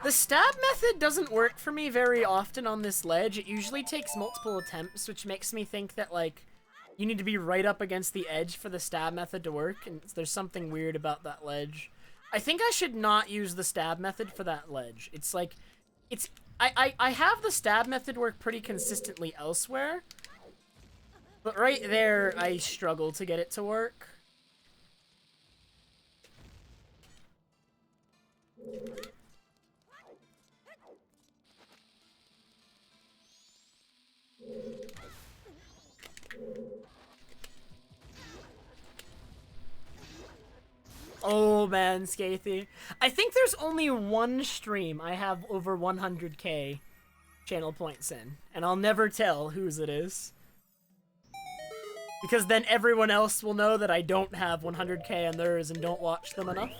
The stab method doesn't work for me very often on this ledge. It usually takes multiple attempts, which makes me think that, like, you need to be right up against the edge for the stab method to work, and there's something weird about that ledge. I think I should not use the stab method for that ledge. It's like, I have the stab method work pretty consistently elsewhere, but right there, I struggle to get it to work. Oh man, Scathy. I think there's only one stream I have over 100k channel points in, and I'll never tell whose it is. Because then everyone else will know that I don't have 100k on theirs and don't watch them enough.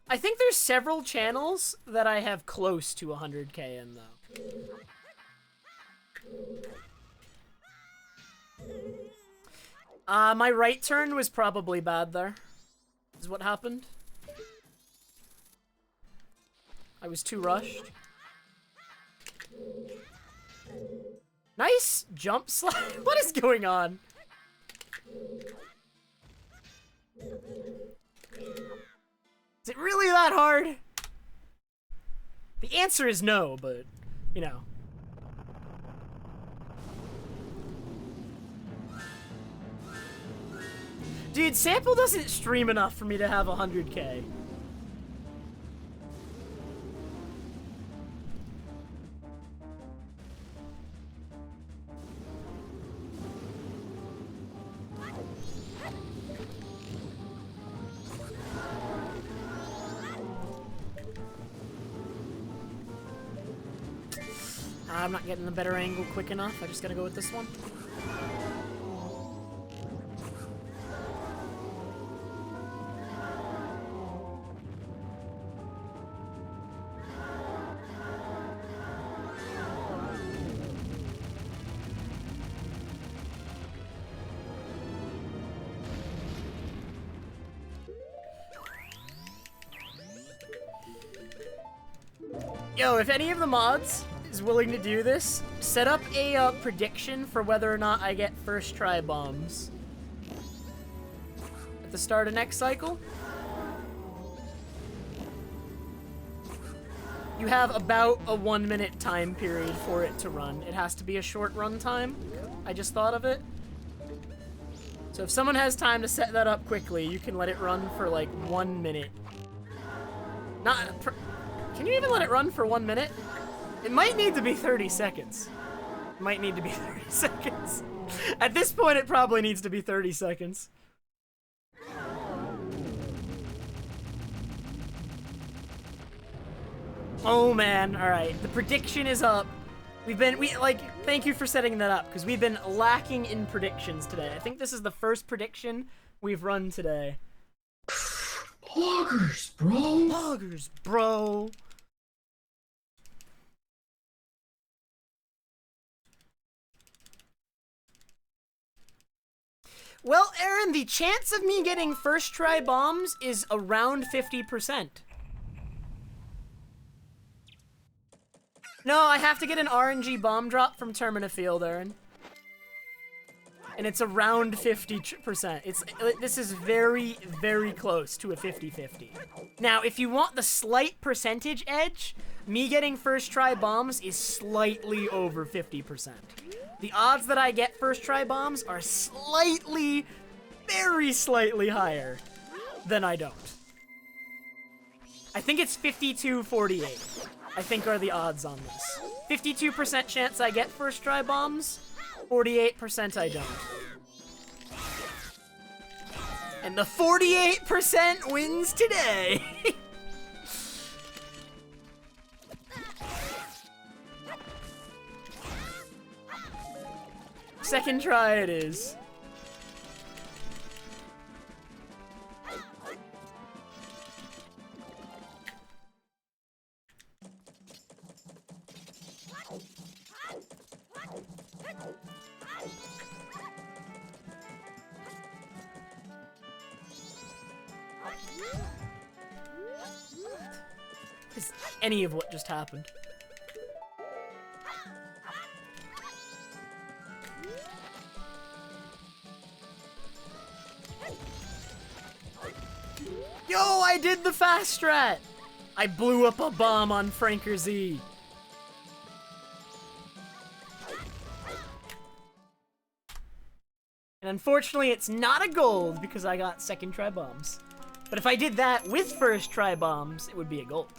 I think there's several channels that I have close to 100k in, though. My right turn was probably bad there, is what happened. I was too rushed. Nice jump slide. What is going on? Is it really that hard? The answer is no, but, you know. Dude, Sample doesn't stream enough for me to have 100k. I'm not getting a better angle quick enough. I just gotta go with this one. Yo, if any of the mods is willing to do this, set up a prediction for whether or not I get first try bombs at the start of next cycle. You have about a 1 minute time period for it to run. It has to be a short run time. I just thought of it. So if someone has time to set that up quickly, you can let it run for like 1 minute. Can you even let it run for 1 minute? It might need to be 30 seconds. It might need to be 30 seconds. At this point, it probably needs to be 30 seconds. Oh man, alright. The prediction is up. Thank you for setting that up, because we've been lacking in predictions today. I think this is the first prediction we've run today. Poggers, bro. Poggers, bro. Well, Aaron, the chance of me getting first try bombs is around 50%. No, I have to get an RNG bomb drop from Termina Field, Aaron. And it's around 50%. This is very, very close to a 50-50. Now, if you want the slight percentage edge, me getting first try bombs is slightly over 50%. The odds that I get first try bombs are slightly, very slightly higher than I don't. I think it's 52-48, I think are the odds on this. 52% chance I get first try bombs, 48% I don't. And the 48% wins today! Second try it is. Is any of what just happened? Yo, I did the fast strat! I blew up a bomb on Franker Z. And unfortunately, it's not a gold because I got second try bombs. But if I did that with first try bombs, it would be a gold.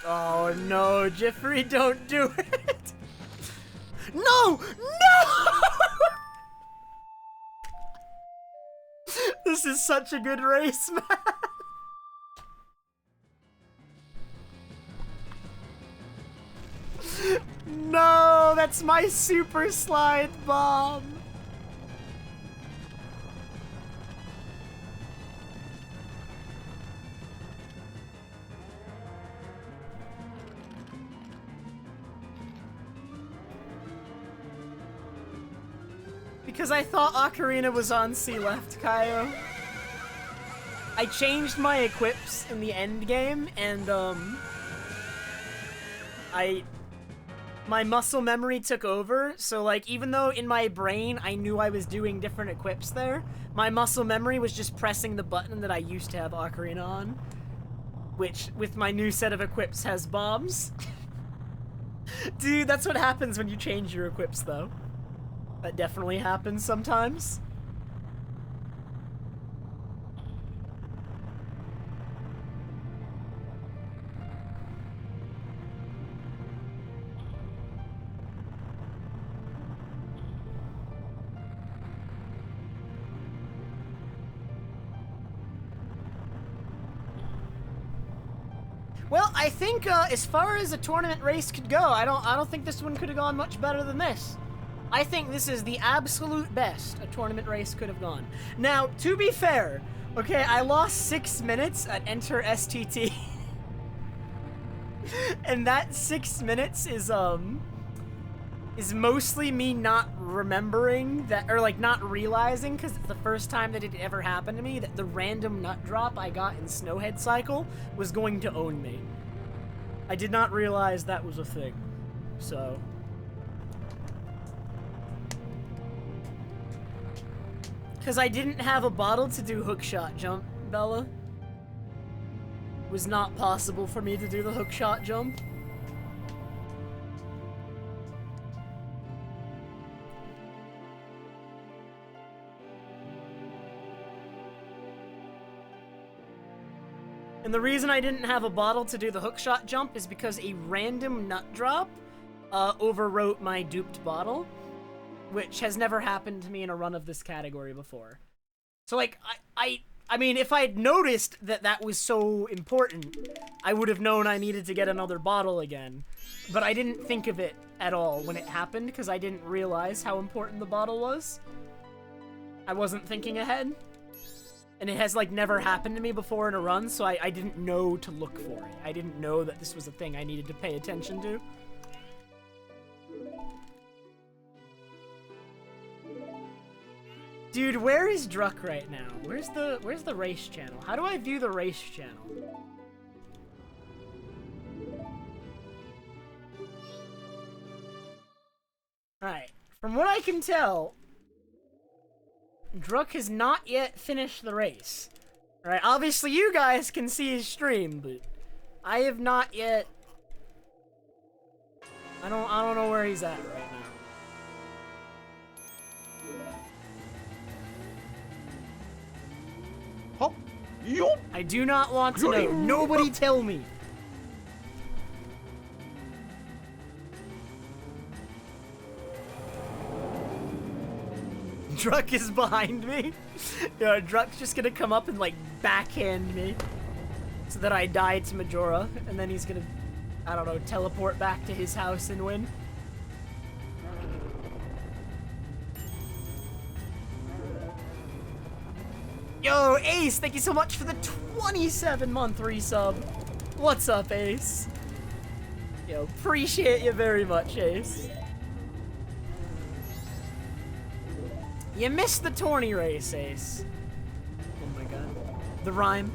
Oh no, Jeffrey, don't do it! No! No! This is such a good race, man! No, that's my super slide bomb! Because I thought Ocarina was on C left, Kaio. I changed my equips in the end game, and my muscle memory took over, so like even though in my brain I knew I was doing different equips there, my muscle memory was just pressing the button that I used to have Ocarina on, which with my new set of equips has bombs. Dude, that's what happens when you change your equips though. That definitely happens sometimes. Well, I think as far as a tournament race could go, I don't think this one could have gone much better than this. I think this is the absolute best a tournament race could have gone. Now, to be fair, okay, I lost 6 minutes at Enter STT. And that 6 minutes is mostly me not remembering that, or like not realizing, because it's the first time that it ever happened to me, that the random nut drop I got in Snowhead Cycle was going to own me. I did not realize that was a thing, so... Because I didn't have a bottle to do hookshot jump, Bella. It was not possible for me to do the hookshot jump. And the reason I didn't have a bottle to do the hookshot jump is because a random nut drop overwrote my duped bottle, which has never happened to me in a run of this category before. So, like, I mean, if I'd noticed that that was so important, I would have known I needed to get another bottle again. But I didn't think of it at all when it happened, because I didn't realize how important the bottle was. I wasn't thinking ahead. And it has, like, never happened to me before in a run, so I didn't know to look for it. I didn't know that this was a thing I needed to pay attention to. Dude, where is Druck right now? Where's the race channel? How do I view the race channel? Alright, from what I can tell, Druck has not yet finished the race. Alright, obviously you guys can see his stream, but I have not yet... I don't know where he's at right now. I do not want to know. Nobody tell me. Druck is behind me. Yo, Druck's just gonna come up and like backhand me so that I die to Majora, and then he's gonna, I don't know, teleport back to his house and win. Yo, Ace, thank you so much for the 27-month resub. What's up, Ace? Yo, appreciate you very much, Ace. You missed the tourney race, Ace. Oh my god. The rhyme.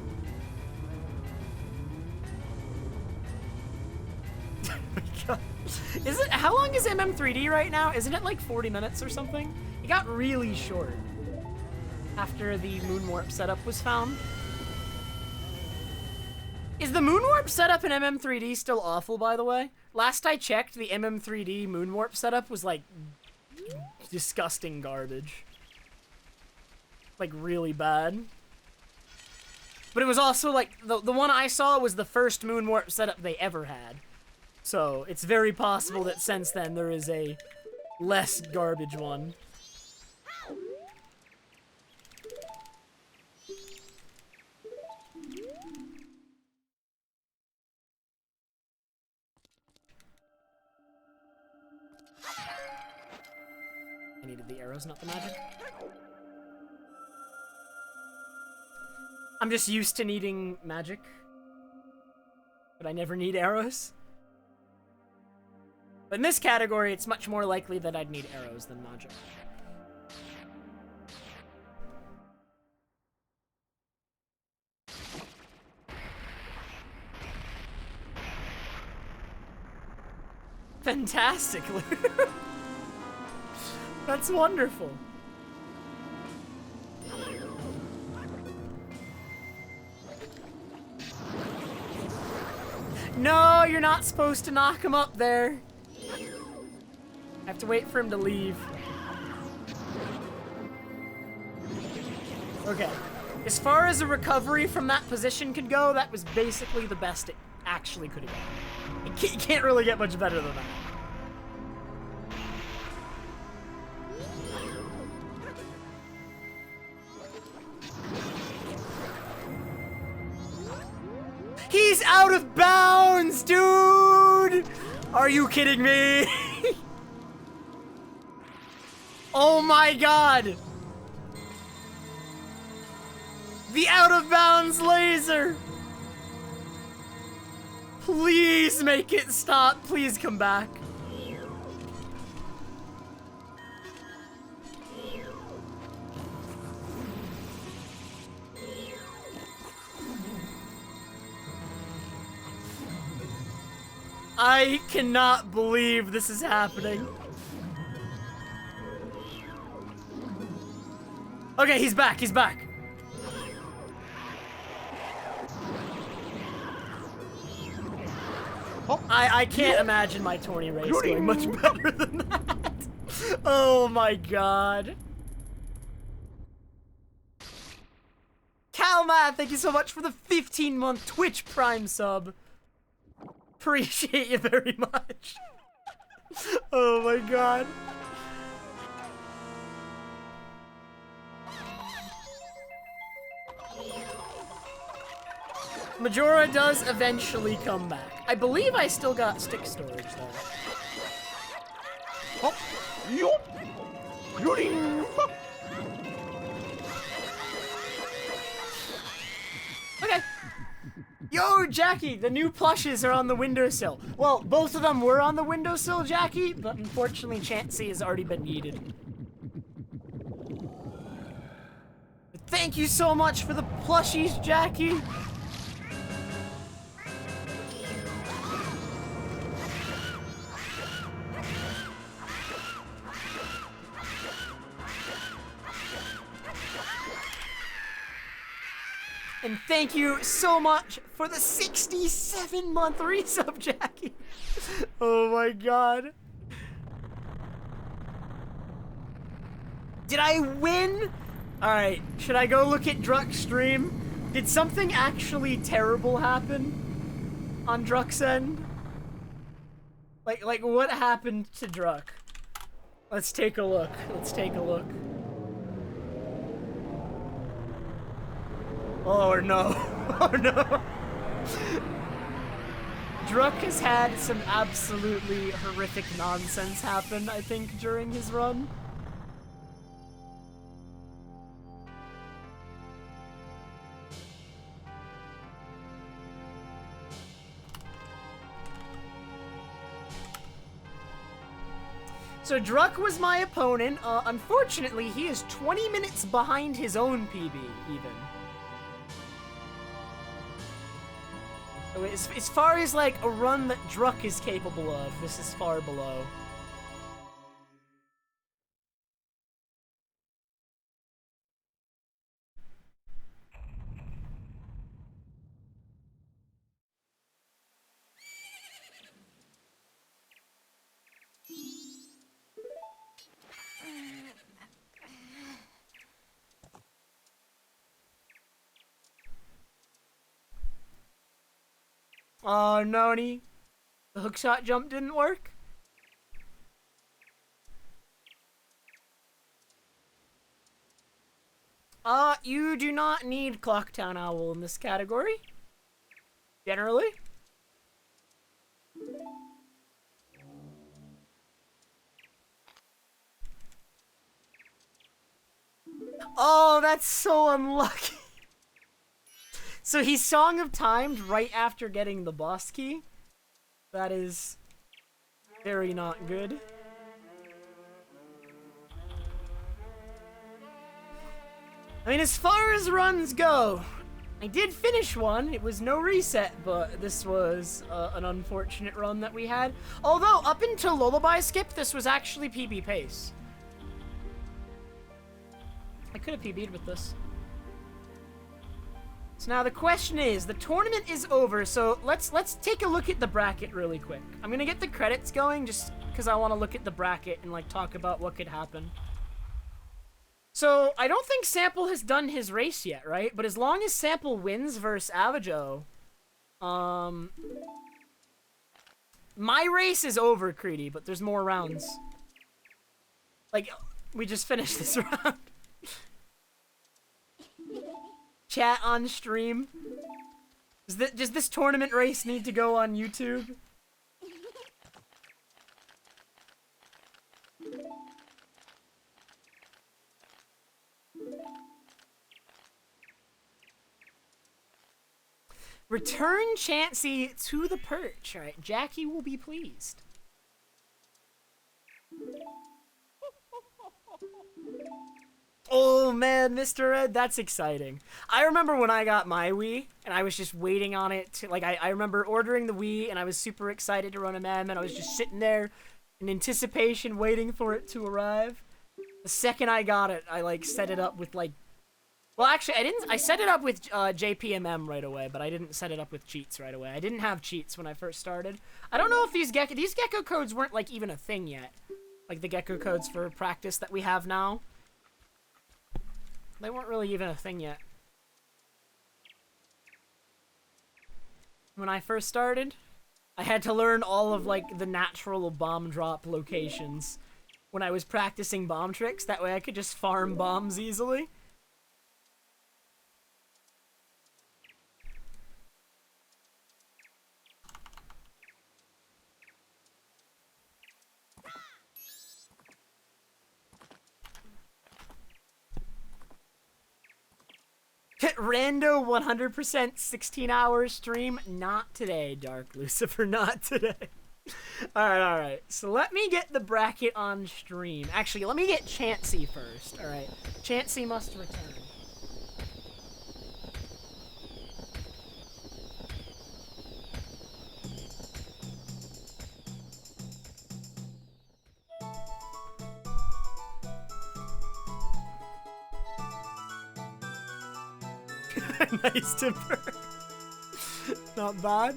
Is it? How long is MM3D right now? Isn't it like 40 minutes or something? It got really short after the Moonwarp setup was found. Is the Moonwarp setup in MM3D still awful, by the way? Last I checked, the MM3D Moonwarp setup was like disgusting garbage. Like really bad. But it was also like, the one I saw was the first Moonwarp setup they ever had. So it's very possible that since then there is a less garbage one. I needed the arrows, not the magic. I'm just used to needing magic, but I never need arrows. But in this category, it's much more likely that I'd need arrows than magic. Fantastically. That's wonderful. No, you're not supposed to knock him up there. I have to wait for him to leave. Okay. As far as a recovery from that position could go, that was basically the best it actually could have been. You can't really get much better than that. He's out of bounds, dude! Are you kidding me? Oh my god! The out of bounds laser! Please make it stop. Please come back. I cannot believe this is happening. Okay, he's back, he's back. I can't imagine my tourney race going much better than that. Oh my god. Calmat, thank you so much for the 15-month Twitch Prime sub. Appreciate you very much. Oh my god. Majora does eventually come back. I believe I still got stick storage though. Oh, yo, okay. Yo, Jackie, the new plushes are on the windowsill. Well, both of them were on the windowsill, Jackie, but unfortunately Chansey has already been yeeted. Thank you so much for the plushies, Jackie. And thank you so much for the 67-month resub, Jackie. Oh my god. Did I win? Alright, should I go look at Druck's stream? Did something actually terrible happen on Druck's end? Like what happened to Druck? Let's take a look. Let's take a look. Oh no. Oh no. Druck has had some absolutely horrific nonsense happen, I think, during his run. So Druck was my opponent. Unfortunately, he is 20 minutes behind his own PB, even. So as far as like a run that Druck is capable of, this is far below. Oh, Noni. The hookshot jump didn't work? You do not need Clocktown Owl in this category. Generally. Oh, that's so unlucky. So he's Song of Timed right after getting the boss key. That is very not good. I mean, as far as runs go, I did finish one. It was no reset, but this was an unfortunate run that we had. Although, up until Lullaby Skip, this was actually PB pace. I could have PB'd with this. So now the question is, the tournament is over, so let's take a look at the bracket really quick. I'm gonna get the credits going just because I want to look at the bracket and like talk about what could happen. So I don't think Sample has done his race yet, right? But as long as Sample wins versus Avajo, my race is over, Creedy, but there's more rounds. Like, we just finished this round. Chat on stream. Does this tournament race need to go on YouTube? Return Chansey to the perch. Alright, Jackie will be pleased. Oh man, Mr. Ed, that's exciting. I remember when I got my Wii, and I was just waiting on it to, like, I remember ordering the Wii, and I was super excited to run a Mem, and I was just sitting there in anticipation, waiting for it to arrive. The second I got it, I, like, set it up with, like, well, actually, I set it up with JPMM right away, but I didn't set it up with cheats right away. I didn't have cheats when I first started. I don't know if these gecko codes weren't, like, even a thing yet. Like, the gecko codes for practice that we have now. They weren't really even a thing yet. When I first started, I had to learn all of, like, the natural bomb drop locations when I was practicing bomb tricks. That way I could just farm bombs easily. Rando 100% 16-hour stream. Not today, Dark Lucifer. Not today. Alright. So let me get the bracket on stream. Actually, let me get Chansey first. Alright. Chansey must return. Nice temper. Not bad.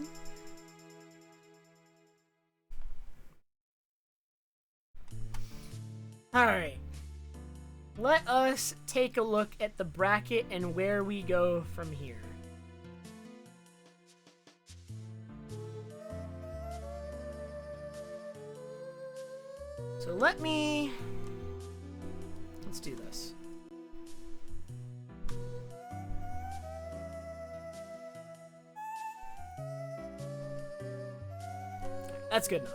Alright. Let us take a look at the bracket and where we go from here. So let's do this. That's good enough.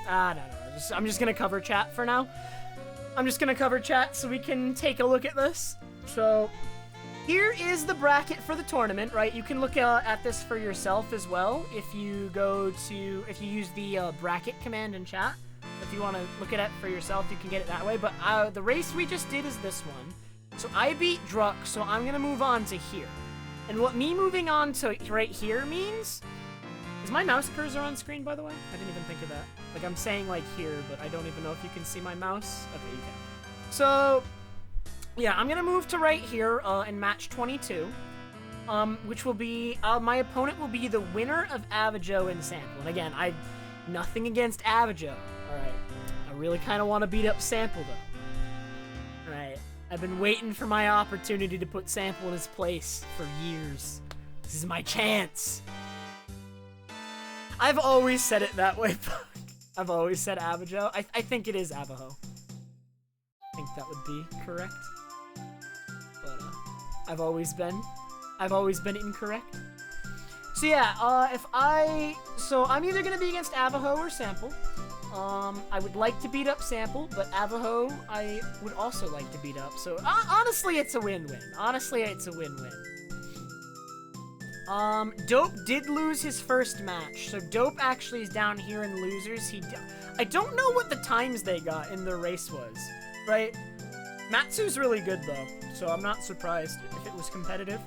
No. I'm just gonna cover chat for now. I'm just gonna cover chat so we can take a look at this. So, here is the bracket for the tournament, right? You can look at this for yourself as well if you use the bracket command in chat. If you want to look at it for yourself, you can get it that way. But the race we just did is this one. So I beat Druck, so I'm going to move on to here. And what me moving on to right here means... Is my mouse cursor on screen, by the way? I didn't even think of that. Like, I'm saying, like, here, but I don't even know if you can see my mouse. Okay, you can. So, yeah, I'm gonna move to right here in match 22. Which will be... my opponent will be the winner of Avajo and Sample. And again, nothing against Avajo. Alright. I really kind of want to beat up Sample, though. Alright. I've been waiting for my opportunity to put Sample in his place for years. This is my chance. I've always said it that way. I've always said Avajo. I think it is Avaho. I think that would be correct. But I've always been incorrect. So yeah, so I'm either gonna be against Avaho or Sample. I would like to beat up Sample, but Avaho I would also like to beat up. So honestly, it's a win-win. Honestly, it's a win-win. Dope did lose his first match, so Dope actually is down here in losers. I don't know what the times they got in their race was, right? Matsu's really good though, so I'm not surprised if it was competitive.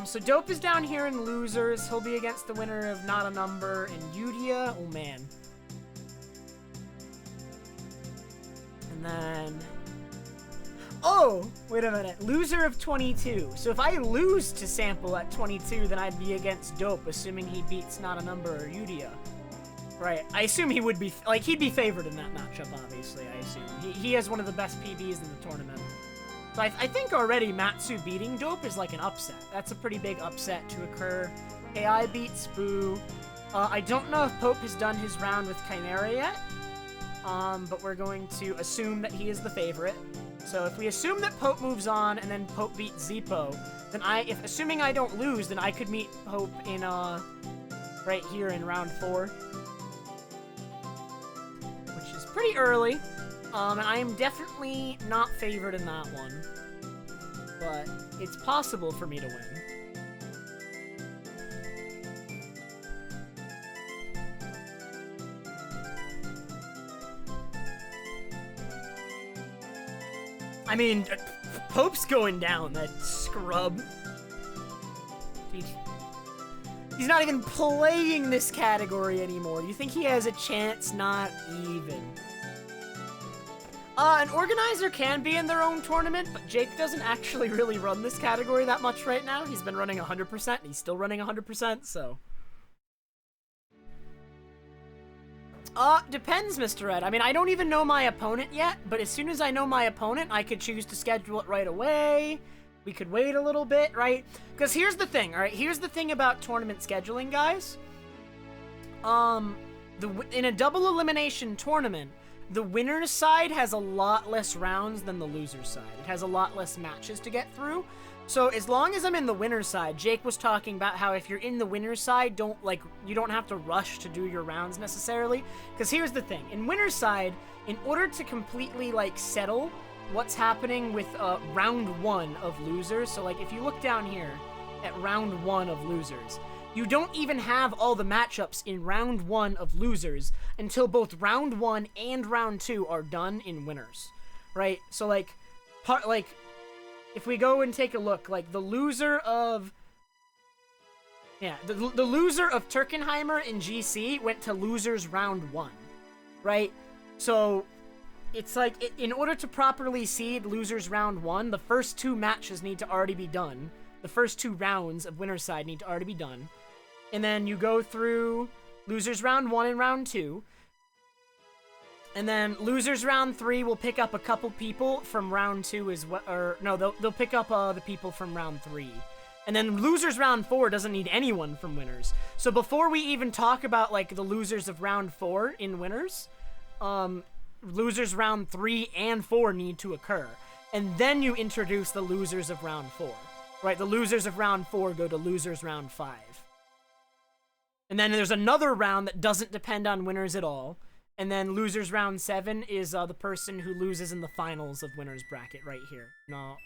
So Dope is down here in losers. He'll be against the winner of Not a Number and Yudia. Oh man. And then... Oh! Wait a minute. Loser of 22. So if I lose to Sample at 22, then I'd be against Dope, assuming he beats Not a Number or Yudia. Right. I assume he would be... Like, he'd be favored in that matchup, obviously, I assume. He has one of the best PBs in the tournament. So I think already Matsu beating Dope is like an upset. That's a pretty big upset to occur. AI beats Boo. I don't know if Pope has done his round with Chimera yet. But we're going to assume that he is the favorite. So if we assume that Pope moves on and then Pope beats Zippo, then assuming I don't lose, then I could meet Pope in, right here in round 4. Which is pretty early. And I am definitely not favored in that one. But it's possible for me to win. I mean, Pope's going down, that scrub. He's not even playing this category anymore. You think he has a chance? Not even. An organizer can be in their own tournament, but Jake doesn't actually really run this category that much right now. He's been running 100%, and he's still running 100%, so... Depends, Mr. Red. I mean, I don't even know my opponent yet, but as soon as I know my opponent, I could choose to schedule it right away. We could wait a little bit, right? Because here's the thing, alright? Here's the thing about tournament scheduling, guys. In a double elimination tournament, the winner's side has a lot less rounds than the loser's side. It has a lot less matches to get through. So as long as I'm in the winner's side, Jake was talking about how if you're in the winner's side, you don't have to rush to do your rounds necessarily. Because here's the thing. In winner's side, in order to completely, settle what's happening with round 1 of losers, so, if you look down here at round 1 of losers, you don't even have all the matchups in round 1 of losers until both round 1 and round 2 are done in winners, right? So, if we go and take a look, the loser of... Yeah, the loser of Turkenheimer in GC went to losers round 1, right? So, it's in order to properly seed losers round 1, the first 2 matches need to already be done. The first 2 rounds of winner's side need to already be done. And then you go through losers round 1 and round 2. And then losers round 3 will pick up a couple people from round 2 as well. Or, no, they'll pick up the people from round 3. And then losers round 4 doesn't need anyone from winners. So before we even talk about, the losers of round 4 in winners, losers round 3 and 4 need to occur. And then you introduce the losers of round 4. Right, the losers of round 4 go to losers round 5. And then there's another round that doesn't depend on winners at all. And then losers round 7 is the person who loses in the finals of winners bracket right here. No,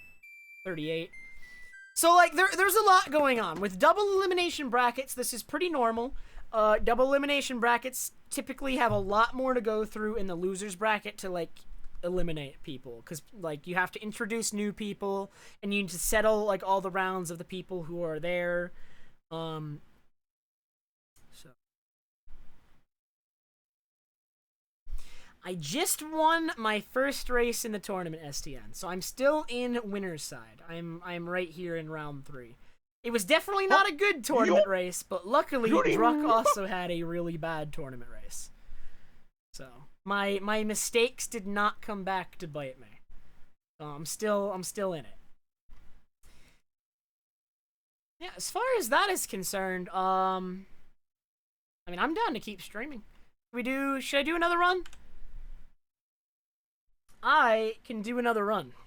38. So, like, there's a lot going on. With double elimination brackets, this is pretty normal. Double elimination brackets typically have a lot more to go through in the loser's bracket to, like, eliminate people. Because, like, you have to introduce new people, and you need to settle, like, all the rounds of the people who are there. So. I just won my first race in the tournament, STN, so I'm still in winner's side. I'm right here in round 3. It was definitely not a good tournament race, but luckily Druck also had a really bad tournament race. So my mistakes did not come back to bite me. So I'm still in it. Yeah, as far as that is concerned, I mean, I'm down to keep streaming. Should I do another run? I can do another run.